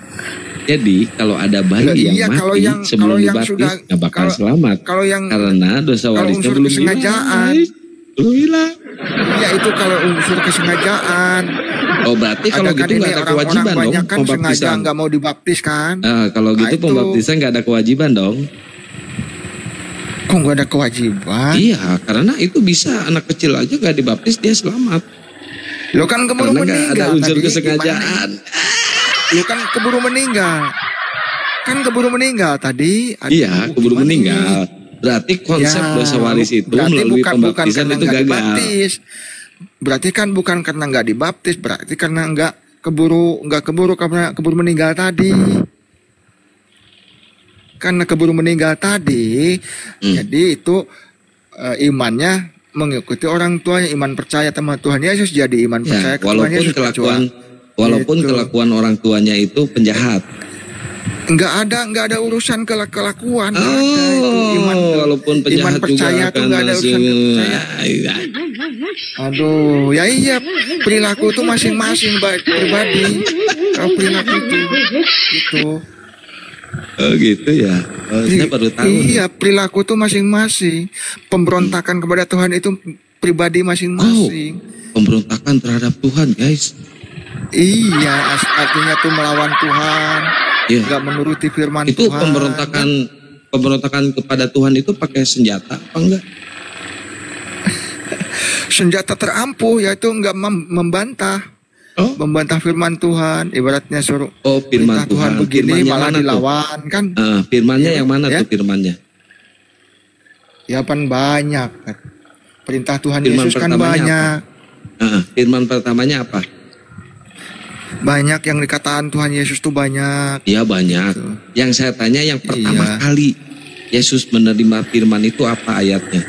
Jadi kalau ada bayi Lah, yang iya, mati kalau yang- sebelum kalau yang dibaptis sudah- nggak bakal kalau- selamat. kalau yang- Karena dosa kalau warisnya unsur belum kesengajaan. belum hilang. Ya itu kalau unsur kesengajaan. Oh berarti kalau Ada kan gitu ini nggak ada orang-orang kewajiban dong banyak kan sengaja pembaptisan. nggak mau dibaptis kan? Kalau Nah, gitu itu. pembaptisan nggak ada kewajiban dong. Kok nggak ada kewajiban? Iya, karena itu bisa anak kecil aja gak dibaptis dia selamat. Lo kan keburu Karena gak meninggal ada unsur tadi, kesengajaan. gimana? Lo kan keburu meninggal. Kan keburu meninggal tadi. Aduh, Iya, keburu gimana meninggal. ini? Berarti konsep Ya, dosa waris itu berarti melalui pembaptisan karena itu nggak gagal. dibaptis. Berarti kan bukan karena nggak dibaptis, berarti karena nggak keburu karena keburu meninggal tadi. Karena keburu meninggal tadi, jadi itu imannya mengikuti orang tuanya, iman percaya sama Tuhan Yesus jadi iman percaya Ya, ke Tuhan walaupun Yesus. walaupun Gitu. kelakuan orang tuanya itu penjahat. Nggak ada urusan kelakuan. nggak ada itu. Walaupun Iman penjahat percaya juga tuh akan nggak ada urusan percaya. Aduh, ya iya perilaku itu masing-masing baik pribadi. Kalau perilaku itu gitu. Oh gitu ya. Saya baru tahu. Iya, perilaku itu masing-masing. Pemberontakan kepada Tuhan itu pribadi masing-masing. Pemberontakan terhadap Tuhan, guys. Iya, artinya tuh melawan Tuhan, Iya. nggak menuruti firman Itu Tuhan. pemberontakan kepada Tuhan itu pakai senjata apa enggak? Senjata terampuh yaitu nggak membantah. Oh, Membantah firman Tuhan, ibaratnya suruh firman perintah Tuhan Tuhan. begini Firmannya malah mana tuh? dilawan kan? Firmannya yang mana Ya. tuh firmannya? Ya kan banyak kan. Perintah Tuhan Firman Yesus kan pertamanya banyak. Firman pertamanya apa? Banyak yang dikatakan Tuhan Yesus tuh banyak. Ya banyak. Yang saya tanya yang pertama Iya. kali Yesus menerima firman itu apa ayatnya?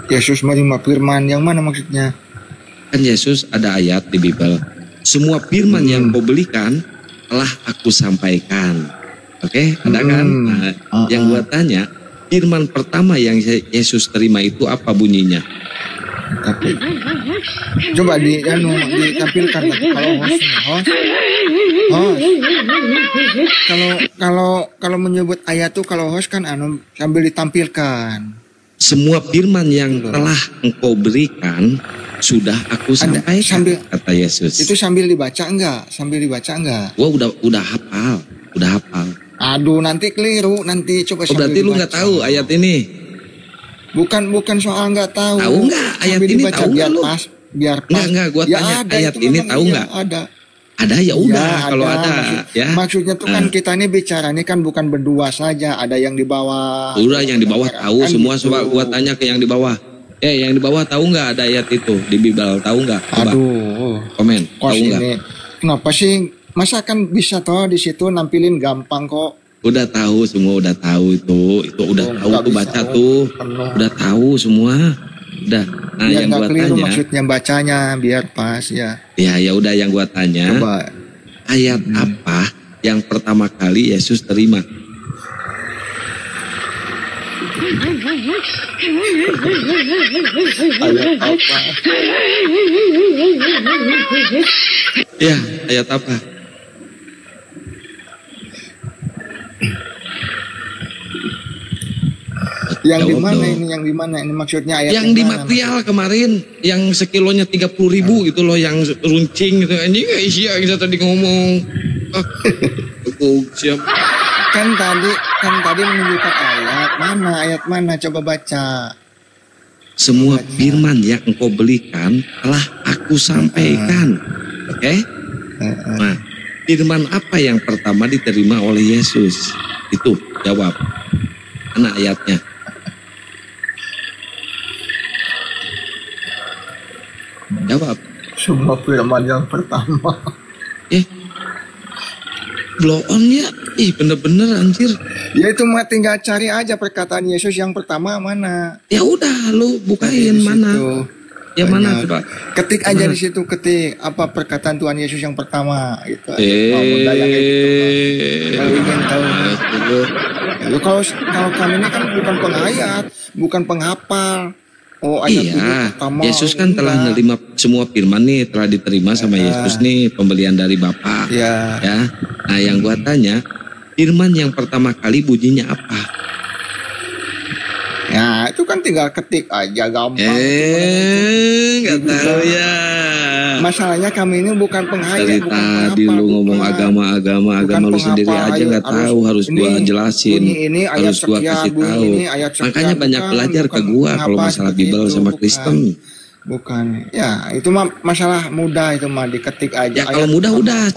Yesus menerima firman yang mana maksudnya? Kan Yesus ada ayat di Bible. Semua firman yang kau belikan telah aku sampaikan. Oke, ada kan? Nah, yang gua tanya, firman pertama yang Yesus terima itu apa bunyinya? Tapi coba ditampilkan kalau host. Kalau menyebut ayat tuh kalau host kan sambil ditampilkan. Semua firman yang telah engkau berikan sudah aku sampaikan, kata Yesus. Itu sambil dibaca enggak? Sambil dibaca enggak? Wah udah hafal, udah hafal. Aduh, nanti keliru, nanti coba Oh, berarti lu nggak tahu ayat ini? Bukan soal nggak tahu. Tahu nggak ayat Sambil ini, dibaca tahu nggak biar lu? pas, biar pas. Enggak, gua Ya tanya ada, ayat itu ini memang tahu iya, nggak? Ada. Ada ya udah, Ya, kalau ada ya. Maksudnya tuh kan kita ini bicara ini kan bukan berdua saja, ada yang di bawah. Udah yang di bawah tahu Kan semua, gitu. coba gua tanya ke yang di bawah. Yang di bawah tahu nggak ada ayat itu di Bible, tahu nggak? Coba Aduh. komen, Kos tahu nggak? ini. Kenapa sih? Masa kan bisa toh di situ nampilin gampang kok. Udah tahu semua, udah tahu itu udah Oh, tahu nggak tuh bisa, baca oh, tuh, penuh. udah tahu semua, udah. Nah Biar yang nggak gua keliru tanya, maksudnya bacanya biar pas ya. ya udah yang gua tanya, Coba. ayat apa yang pertama kali Yesus terima? Ayat apa? Ya, ayat apa? Yang di Jawab mana dong. ini? Yang di mana ini maksudnya ayat Yang di mana? material kemarin, yang sekilonya 30.000 gitu loh, yang runcing gitu. Anjing Asia kita tadi ngomong. Siap. Kan tadi menunjukkan ayat mana coba baca. Semua firman yang engkau belikan telah aku sampaikan. Oke? Nah, firman apa yang pertama diterima oleh Yesus? Itu jawab. Mana ayatnya? Jawab. Semua firman yang pertama. Blow on ya. Ih, bener-bener anjir. Ya itu mah tinggal cari aja perkataan Yesus yang pertama mana. Ya udah, lu bukain Di mana? situ. Yang mana Banyak. coba? Ketik aja Mana? di situ, ketik apa perkataan Tuhan Yesus yang pertama gitu. Oh, mudah yang kayak gitu, Bang. Kalau ingin tahu. Ya, kalau kami ini kan bukan penghayat, bukan penghafal. Oh, ayat ini Iya, pertama. Yesus kan telah menerima semua firman nih, telah diterima sama Yesus nih, pembelian dari Bapa. Ya. Ya. Nah, yang gua tanya, firman yang pertama kali bunyinya apa? Ya, itu kan tinggal ketik aja gampang. Nggak tahu ya. Masalahnya kami ini bukan penghayat, Dari bukan tadi penghafal, lu ngomong bukan. agama lu sendiri penghafal, aja nggak tahu, harus gua jelasin, bunyi ini ayat harus gua sekian, kasih bunyi tahu. ini ayat sekian, Makanya banyak bukan, belajar ke bukan gua kalau apa masalah seperti Bible itu, sama bukan. Kristen. Bukan. Ya, itu mah masalah mudah itu mah diketik aja. Ya kalau Ayat mudah pertama udah apa.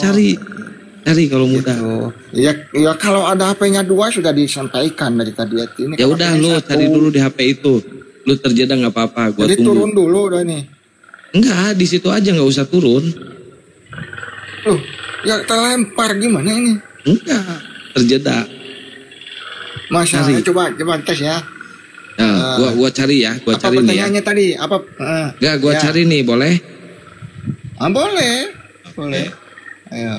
cari kalau mudah. Gitu. Ya kalau ada HP-nya 2 sudah disampaikan dari tadi ini. Ya kalau udah HP-nya lu 1. cari dulu di HP itu. Lu terjeda nggak apa-apa, gua Jadi tunggu. turun dulu udah nih. Enggak, di situ aja nggak usah turun. Loh, ya terlempar gimana ini? Enggak, terjeda. Masalahnya Cari. coba tes ya. Nah, gua cari ya, gua Apa cari nih ya. pertanyaannya tadi? Apa? Enggak, gua ya. cari nih, boleh? Boleh. Boleh. Ayo.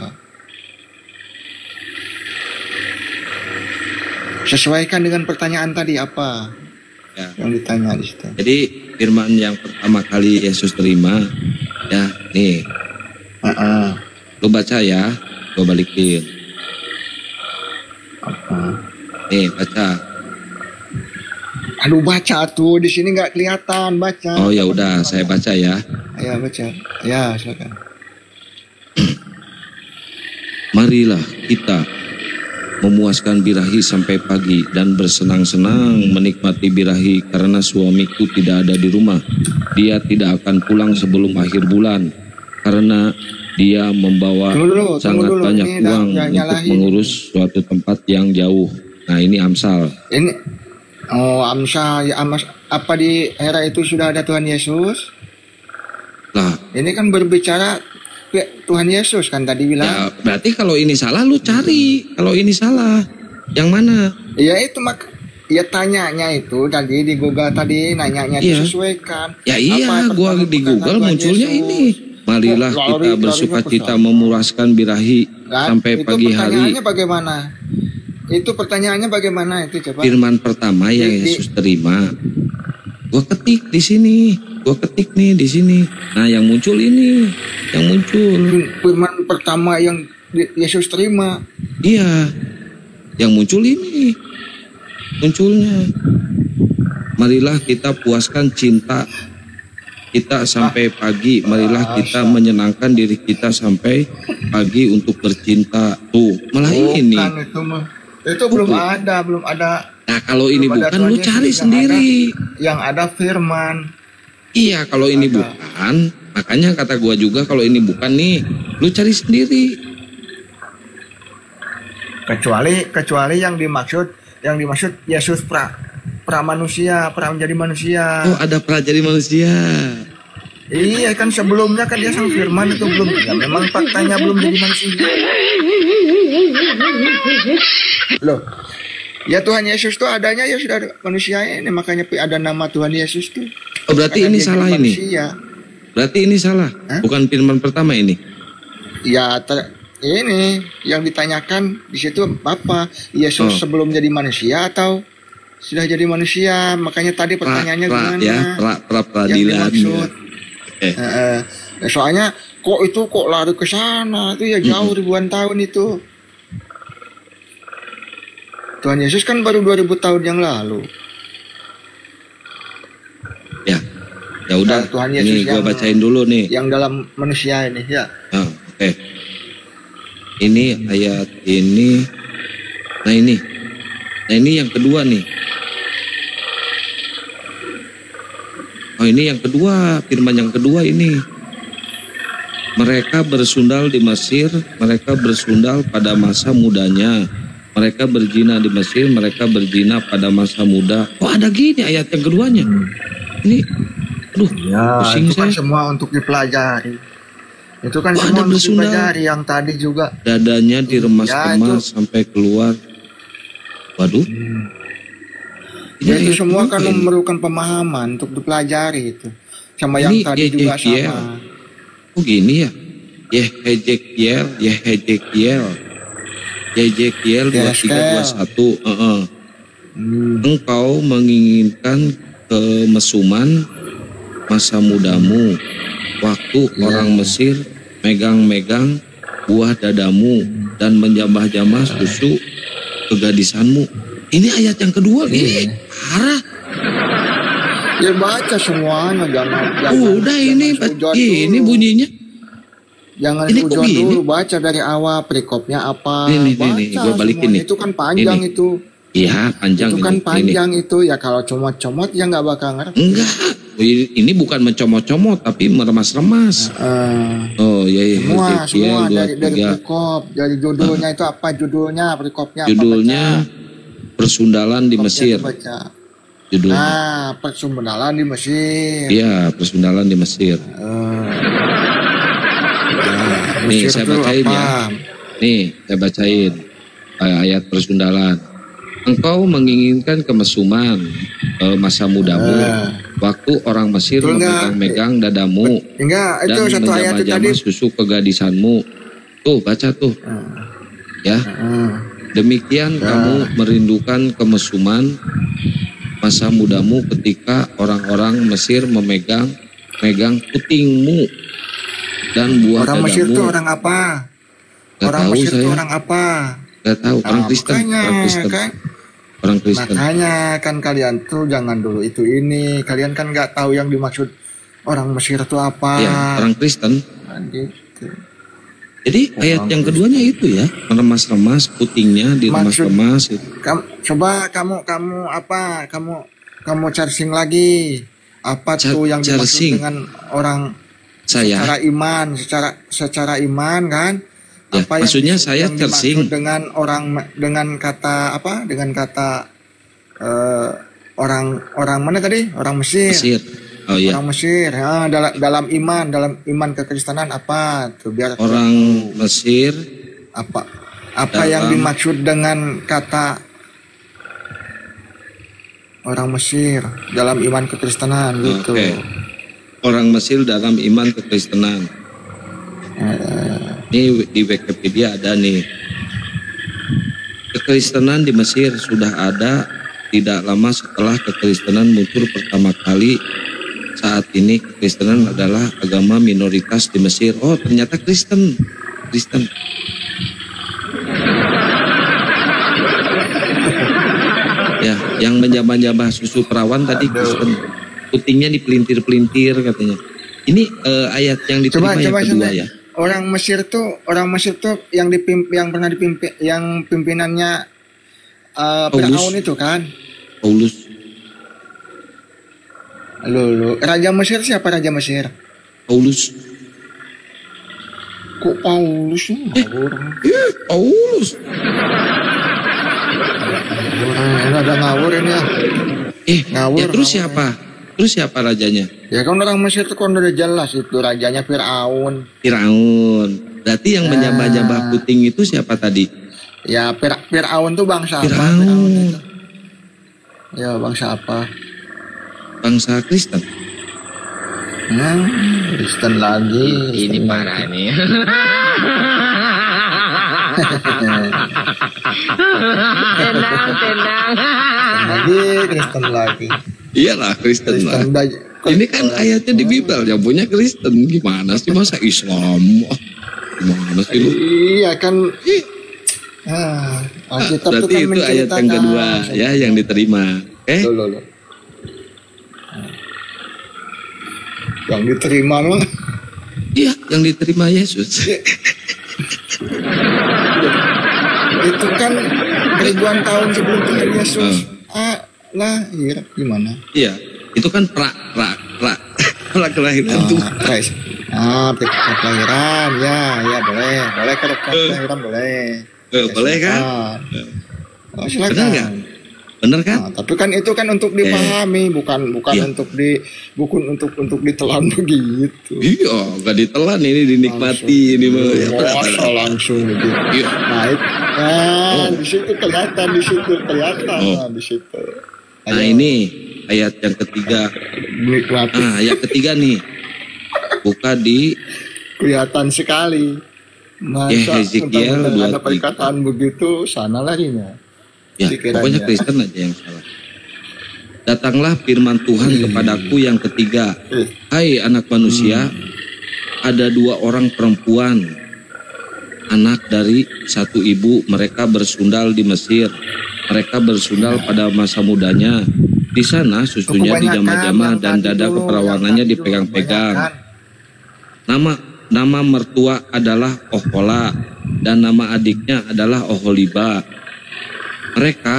Sesuaikan dengan pertanyaan tadi apa Ya. yang ditanya di situ. Jadi firman yang pertama kali Yesus terima, ya nih, lu baca ya, gua balikin. Nih baca. Aduh baca tuh di sini nggak kelihatan baca. Oh ya udah, saya baca ya. Ayo baca. Ya silakan. Marilah kita memuaskan birahi sampai pagi dan bersenang-senang menikmati birahi karena suamiku tidak ada di rumah. Dia tidak akan pulang sebelum akhir bulan karena dia membawa Tunggu sangat dulu. banyak Ini uang jangan untuk nyalahin. mengurus suatu tempat yang jauh. Nah ini Amsal. Ini Amsal ya apa di era itu sudah ada Tuhan Yesus? Lah, Ini kan berbicara Tuhan Yesus kan tadi bilang. ya berarti kalau ini salah lu cari. Kalau ini salah, yang mana? Ya itu ya tanyanya itu tadi di Google tadi nanyanya Iya. disesuaikan. Ya iya, Apa gua pertama di perkataan Google Tuhan munculnya Yesus? ini. Marilah Lari- kita lari bersuka ke cita pesawat. memuraskan birahi Kan? sampai Itu pagi hari. pertanyaannya bagaimana? Itu pertanyaannya bagaimana itu coba? Firman pertama yang Yesus terima, gua ketik di sini, gua ketik nih di sini. Nah yang muncul ini, yang muncul, Firman pertama yang Yesus terima. iya, yang muncul ini, munculnya. Marilah kita puaskan cinta kita sampai pagi. Marilah kita menyenangkan diri kita sampai pagi untuk bercinta. Tuh, malah ini. Bukan itu mah. Itu belum ada. Nah, kalau ini Belum ada bukan, lu Tuhan cari Yesus, sendiri. Yang ada firman. Iya, kalau ini Ada. bukan, makanya kata gua juga kalau ini bukan nih, lu cari sendiri. Kecuali yang dimaksud Yesus pra manusia, pra menjadi manusia. Oh, ada pelajari manusia. Iya kan sebelumnya kan dia sang firman itu belum, ya memang faktanya belum jadi manusia. Loh, ya Tuhan Yesus tuh adanya ya sudah ada manusia ini, makanya ada nama Tuhan Yesus tuh. Oh, berarti Karena ini dia salah jadi ini. manusia. Berarti ini salah. Hah? Bukan firman pertama ini. Ya ini yang ditanyakan di situ apa? Yesus Oh. sebelum jadi manusia atau sudah jadi manusia? Makanya tadi pertanyaannya gimana? Ya, pra Yang peradilan. dimaksud. Eh. Soalnya kok lari ke sana itu ya jauh ribuan tahun itu. Tuhan Yesus kan baru 2000 tahun yang lalu. Ya udah, Nah, Tuhan Yesus ini gua yang- bacain dulu nih. Yang dalam manusia ini ya. Ah, oke. Ini ayat ini. Nah ini yang kedua nih. Oh, ini yang kedua, firman yang kedua ini. Mereka bersundal di Mesir, mereka bersundal pada masa mudanya. Mereka berzina di Mesir, mereka berzina pada masa muda. Oh, ada gini ayat yang keduanya. Ini, aduh, Ya, pusing itu kan saya. semua untuk dipelajari. Itu kan Oh, semua ada untuk bersundal. dipelajari. Yang tadi juga. Dadanya diremas-remas itu. sampai keluar. Waduh. Ini Ya, itu ayat semua kedua kan ini. memerlukan pemahaman untuk dipelajari itu. Sama yang Ini tadi juga Yezekiel. sama. Oh gini ya. Yezekiel. Yezekiel 23:21. Engkau menginginkan kemesuman masa mudamu, waktu orang Mesir megang-megang buah dadamu dan menjamah-jamah susu kegadisanmu. Ini ayat yang kedua ini parah. Ya baca semuanya, jangan. Udah ini ini bunyinya. Jangan Ini kok hujan gini? dulu, baca dari awal perikopnya apa. Nih, baca gua balikin semuanya. nih. Itu kan panjang Ini. itu. Iya panjang Itu kan ini. panjang itu ya, kalau comot-comot ya nggak bakal ngerti. Enggak, ini bukan mencomot-comot tapi meremas-remas. Oh iya, Semua Yezekiel dari 23. perikop, dari judulnya itu apa judulnya, perikopnya Judulnya apa, Persundalan di baca. Mesir. Baca. Judulnya. Nah, persundalan di Mesir. Iya, Persundalan di Mesir. Nih, Mesir saya tuh bacain apa? ya. Nih, saya bacain ayat persundalan. Engkau menginginkan kemesuman masa mudamu, waktu orang Mesir Betul nggak? memegang-megang dadamu Enggak, itu dan satu ayat itu tadi. menjamah-jamah susu kegadisanmu. Tuh, baca tuh. Ya, demikian kamu merindukan kemesuman masa mudamu ketika orang-orang Mesir memegang putingmu dan buah Orang Mesir dadamu. itu orang apa? Gak Orang tahu Mesir itu saya. orang apa? Gak tahu. Orang Nah, Kristen. makanya, Orang Kristen. kan? Orang Kristen. Makanya kan kalian tuh jangan dulu itu ini. Kalian kan nggak tahu yang dimaksud orang Mesir itu apa. Ya, orang Kristen. Nah, gitu. Jadi ayat yang keduanya itu ya, meremas-remas putingnya, diremas-remas. Itu. Coba kamu apa? Kamu charging lagi. Apa tuh yang dimaksud Charging. dengan orang Saya, secara iman, secara iman kan? ya, Apa yang- maksudnya saya yang dimaksud charging. dengan orang, dengan kata apa? Dengan kata orang mana tadi? Orang Mesir. Mesir. Oh iya. Orang Mesir. Ya, dalam iman kekristenan apa? Tuh biar Orang Mesir. apa Dalam- yang dimaksud dengan kata orang Mesir dalam iman kekristenan gitu. Oke. Orang Mesir dalam iman kekristenan. Ini di Wikipedia ada nih. Kekristenan di Mesir sudah ada tidak lama setelah kekristenan muncul pertama kali. Saat ini kekristenan adalah agama minoritas di Mesir. Oh, ternyata Kristen. Ya, yang menjamah-jamah susu perawan tadi Kristen. Putingnya dipelintir-pelintir katanya. Ini ayat yang diterima yang kedua ya. Orang Mesir tuh yang pernah dipimpin, yang pimpinannya Firaun itu kan. Paulus. Loh, Raja Mesir siapa Raja Mesir? Paulus. Kok Paulus sih? Paulus. Ini ada ngawur ini ya. Ngawur. Ya terus siapa? Terus siapa rajanya? Ya kan orang Mesir itu kan udah jelas itu rajanya Firaun. Firaun. Berarti yang menyembah-nyembah puting itu siapa tadi? Ya Firaun tuh bangsa apa? Firaun itu? Ya bangsa apa? Bangsa Kristen. Kristen lagi. Ini parah nih. Tenang. Kristen lagi. Iyalah Kristen lah. Ini kan ayatnya di Bible yang punya Kristen. Gimana sih masa Islam? Gimana sih lu? Iya kan. Alkitab berarti kan itu ayat yang kedua ya yang diterima. Loh. Yang diterima loh. Iya, yang diterima Yesus. Itu kan ribuan tahun sebelum Tuhan Yesus lahir gimana? Iya, itu kan pra kelahiran tuh. Kelahiran, ya boleh kalau kelahiran boleh. Boleh kan? Silakan. Bener kan? Tapi kan itu kan untuk dipahami, bukan iya. untuk ditelan begitu. Iya, gak ditelan ini dinikmati ini mah. Langsung begitu. Iya. Di situ kelihatan. Di situ. Nah ini ayat yang ketiga. Nikmati. Ayat ketiga nih. Buka di kelihatan sekali. Masa Hezekiel ada perkataan begitu sana larinya. Ya, pokoknya Kristen aja yang salah. Datanglah firman Tuhan kepadaku yang ketiga. Hai anak manusia, ada 2 orang perempuan, anak dari satu ibu. Mereka bersundal di Mesir. Mereka bersundal pada masa mudanya. Di sana susunya dijamah-jamah dan dada keperawanannya dipegang-pegang. Nama mertua adalah Ohola dan nama adiknya adalah Oholiba. Mereka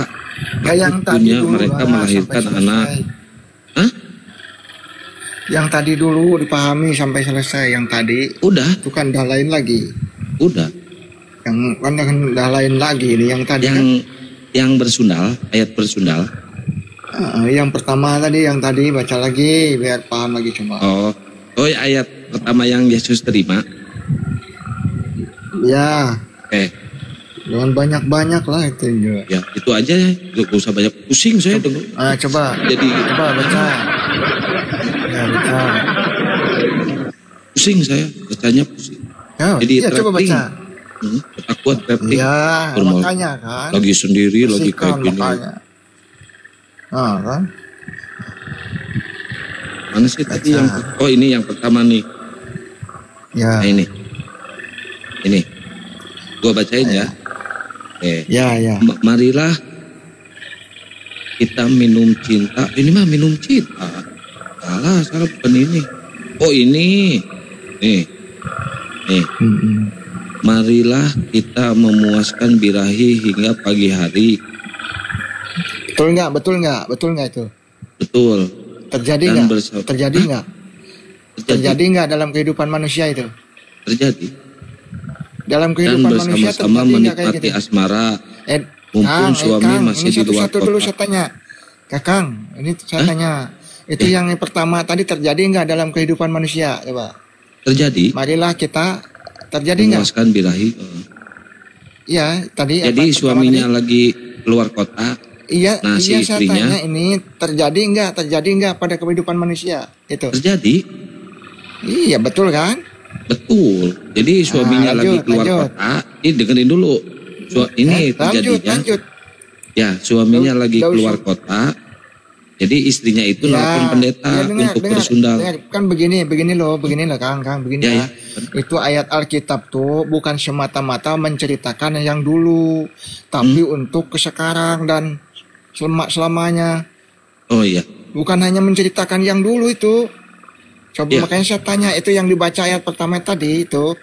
mereka melahirkan anak. Yang tadi dulu dipahami sampai selesai. Yang tadi udah itu kan dah lain lagi. Udah yang kan dah lain lagi ini yang tadi yang bersundal, ayat bersundal. Yang pertama tadi yang tadi baca lagi biar paham lagi coba. Ayat pertama yang Yesus terima. Ya. Jangan banyak-banyak lah itu juga. Ya, itu aja ya. Gak usah banyak pusing saya dengar. Coba baca. Ya, baca. Pusing saya, bacanya pusing. Ya, coba baca. Takut traveling. Ya, makanya kan. Lagi sendiri, lagi kayak gini. Makanya. Kan. Mana sih tadi yang ini yang pertama nih. Ya. Nah, ini. Gua bacain ya. Ya. Marilah kita minum cinta. Ini mah minum cinta. Salah bukan ini. Ini. Nih. Marilah kita memuaskan birahi hingga pagi hari. Betul nggak itu? Betul. Terjadi nggak? Terjadi nggak dalam kehidupan manusia itu? Terjadi. Dalam kehidupan dan manusia bersama-sama menikmati asmara mumpun suami masih di luar kota. Dulu saya tanya, Kakang, ini saya tanya, itu yang pertama tadi terjadi nggak dalam kehidupan manusia, coba? Terjadi. Marilah kita terjadi nggak? Memuaskan birahi. Iya, tadi. Jadi suaminya lagi keluar kota. Iya, si saya istrinya. Tanya ini terjadi nggak pada kehidupan manusia? Itu. Terjadi. Iya, betul kan? Betul. Jadi suaminya lagi keluar kota. Ini dengerin dulu. Ini terjadinya. Lanjut. Ya, suaminya lagi keluar kota. Jadi istrinya itu nelpon pendeta untuk bersundal. Kan begini loh, Kang, begini ya. Itu ayat Alkitab tuh bukan semata-mata menceritakan yang dulu, tapi untuk sekarang dan selamanya. Oh iya. Bukan hanya menceritakan yang dulu itu. Coba makanya saya tanya, itu yang dibaca ayat pertama tadi itu.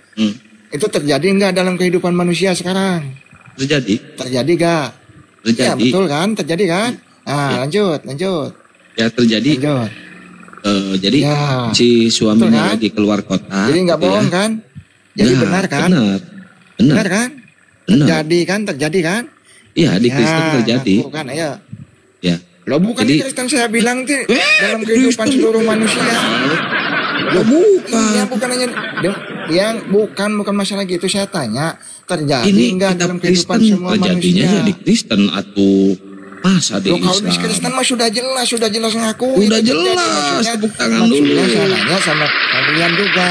Itu terjadi nggak dalam kehidupan manusia sekarang? Terjadi nggak? Ya terjadi. betul kan, terjadi kan. Nah, lanjut. Ya terjadi. Lanjut. Jadi Ya. si suaminya Betul kan? lagi keluar kota. Jadi nggak gitu bohong ya. kan? Jadi Ya, benar kan? Benar Benar kan? benar. Terjadi kan? Iya di Kristen terjadi. ngaku kan, ayo. Ya. Lo bukan Jadi- di Kristen saya bilang tuh dalam kehidupan Kristen. seluruh manusia. Lo bukan. Iya bukan hanya yang bukan masalah gitu saya tanya terjadi Ini enggak kitab dalam kehidupan Kristen semua terjadinya manusia. ya di Kristen atau masa di Loh, kalau di Islam. Kristen mah sudah jelas ngaku. Udah itu terjadi. jelas, tepuk tangan maksudnya dulu. saya nanya sama kalian juga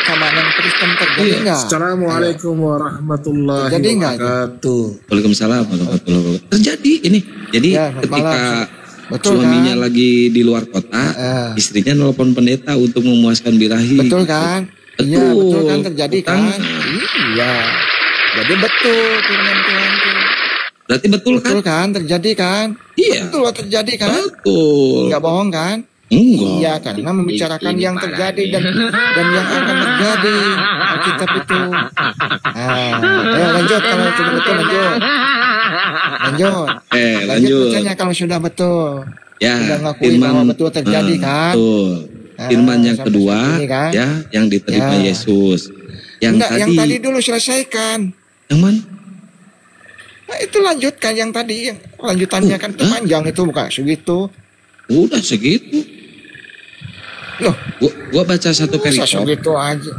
sama non Kristen terjadi Iya. enggak? Assalamualaikum warahmatullahi Jadi enggak? wabarakatuh. Waalaikumsalam warahmatullahi wabarakatuh. Terjadi ini. Jadi Ya, selamat ketika malam. Betul suaminya kan? lagi di luar kota, istrinya nelpon pendeta untuk memuaskan birahi. Betul gitu. kan? Betul. Iya betul kan terjadi kan? Utang. Iya. Jadi betul firman Tuhan tuh. Berarti betul kan? Betul kan terjadi kan? Iya. Betul loh terjadi kan? Betul. Enggak bohong kan? Enggak. Iya karena membicarakan Ini yang parah terjadi nih. dan yang akan terjadi Alkitab itu. Ayo lanjut kalau sudah betul lanjut. Lanjut. Bacanya kalau sudah betul. Ya, Sudah ngakui bahwa betul terjadi kan? Betul. Firman yang sampai kedua sini kan? ya yang diterima Ya. Yesus. Yang Enggak, tadi yang tadi dulu selesaikan. yang mana? Nah, itu lanjutkan yang tadi yang lanjutannya kan itu panjang itu bukan segitu. Udah segitu. Loh, Gua baca satu masa perikop. segitu aja.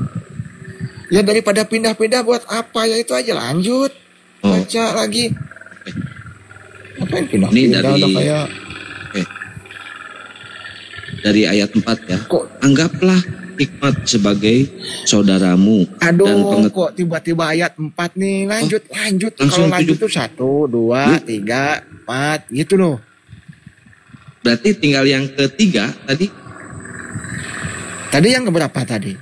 Ya daripada pindah-pindah buat apa ya itu aja lanjut. Oh. Baca lagi. Ngapain Ini pindah-pindah dari- udah kayak Dari ayat 4 ya. kok Anggaplah hikmat sebagai saudaramu dan aduh kok tiba-tiba ayat 4 nih lanjut langsung kalau lanjut tujuh. tuh 1 2 3 4 gitu loh. Berarti tinggal yang ketiga tadi, Tadi yang keberapa tadi?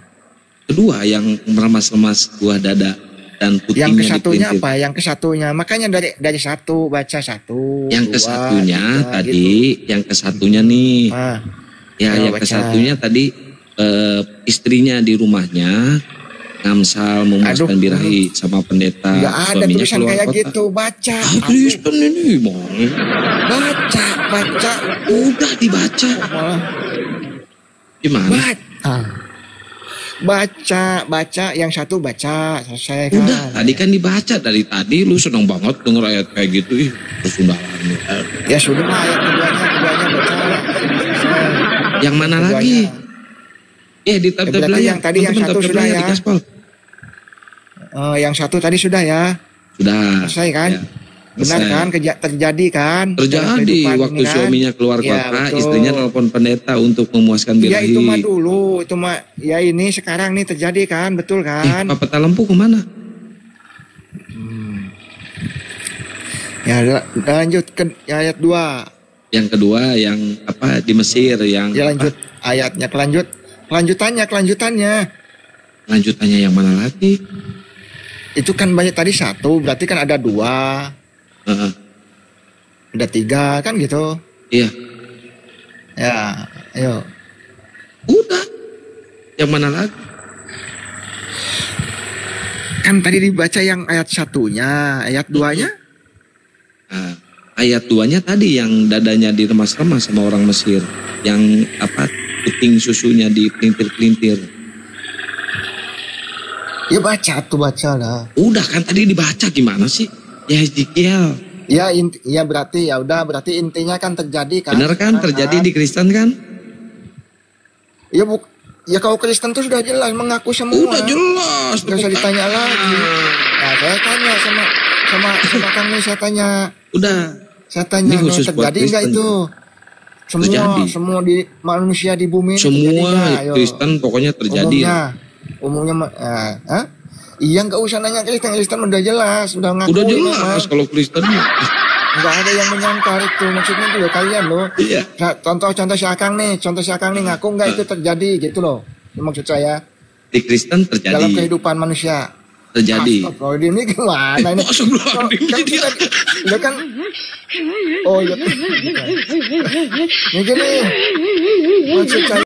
kedua yang meremas-remas buah dada dan Yang putingnya kesatunya dipelintir. apa? Yang kesatunya makanya dari satu baca satu. Yang dua, kesatunya tiga, tadi, gitu. yang kesatunya nih. Ah, Ya, Ayo yang baca. kesatunya tadi istrinya di rumahnya ngamsal memuaskan Aduh. birahi sama pendeta. nggak ada Suaminya tulisan keluar kayak kota. gitu. Baca. Kristen ini bang. Baca. Udah dibaca. Malah Gimana? baca. Yang satu baca selesai kan. Udah, tadi kan dibaca dari tadi. Lu seneng banget denger ayat kayak gitu. Ih, persundahan. Ya sudah lah ayat keduanya baca. Selesai. Yang mana Keduanya. lagi? Di tab berarti layar. yang tadi yang Teman-teman, satu tab sudah layar ya. di gaspol. Yang satu tadi sudah ya. Sudah. Selesai kan? Ya, Benar selesai. kan? Terjadi kan? Dalam Terjadi kehidupan waktu ini kan? suaminya keluar Ya, kota, betul. istrinya telepon pendeta untuk memuaskan Ya birahi. itu mah dulu, itu mah ya ini sekarang nih terjadi kan, betul kan? Pak Peta Lempu kemana? Ya lanjut ke ayat 2. Yang kedua yang apa di Mesir yang Ya lanjut ayatnya kelanjutannya. lanjutannya yang mana lagi? Itu kan banyak tadi 1, berarti kan ada 2, Heeh. ada 3 kan gitu. Iya. Ya, ayo. Udah. Yang mana lagi? Kan tadi dibaca yang ayat 1-nya, ayat 2-nya. Nah, ayat 2-nya tadi yang dadanya diremas-remas sama orang Mesir, yang apa puting susunya dipelintir-pelintir. Ya baca lah. Udah kan tadi dibaca gimana sih? Ya Ezekiel. Ya berarti berarti intinya kan terjadi kan. Bener kan terjadi di Kristen kan? Ya kalau Kristen tuh sudah jelas mengaku semua. Udah jelas. Nggak usah ditanya lagi. Nah, saya tanya sama Kang Nis, saya tanya. Udah. Saya tanya, Ini khusus buat terjadi nggak Kristen. itu? Terjadi. Semua di manusia di bumi ini terjadi Semua nggak? Ayo. Kristen pokoknya terjadi. Umumnya, iya nggak usah nanya Kristen udah jelas, udah ngaku. Udah jelas kalau Kristen. Nggak ada yang menyangkal itu, maksudnya juga kalian loh. Iya. Nah, contoh si Akang nih ngaku nggak itu terjadi gitu loh. Itu maksud saya Di Kristen dalam terjadi. kehidupan manusia. Terjadi. Astagfirullahaladzim, ini gimana ini? Astagfirullahaladzim, Kan jadi kita- Udah kan? Oh iya. Ini gini. Maksud saya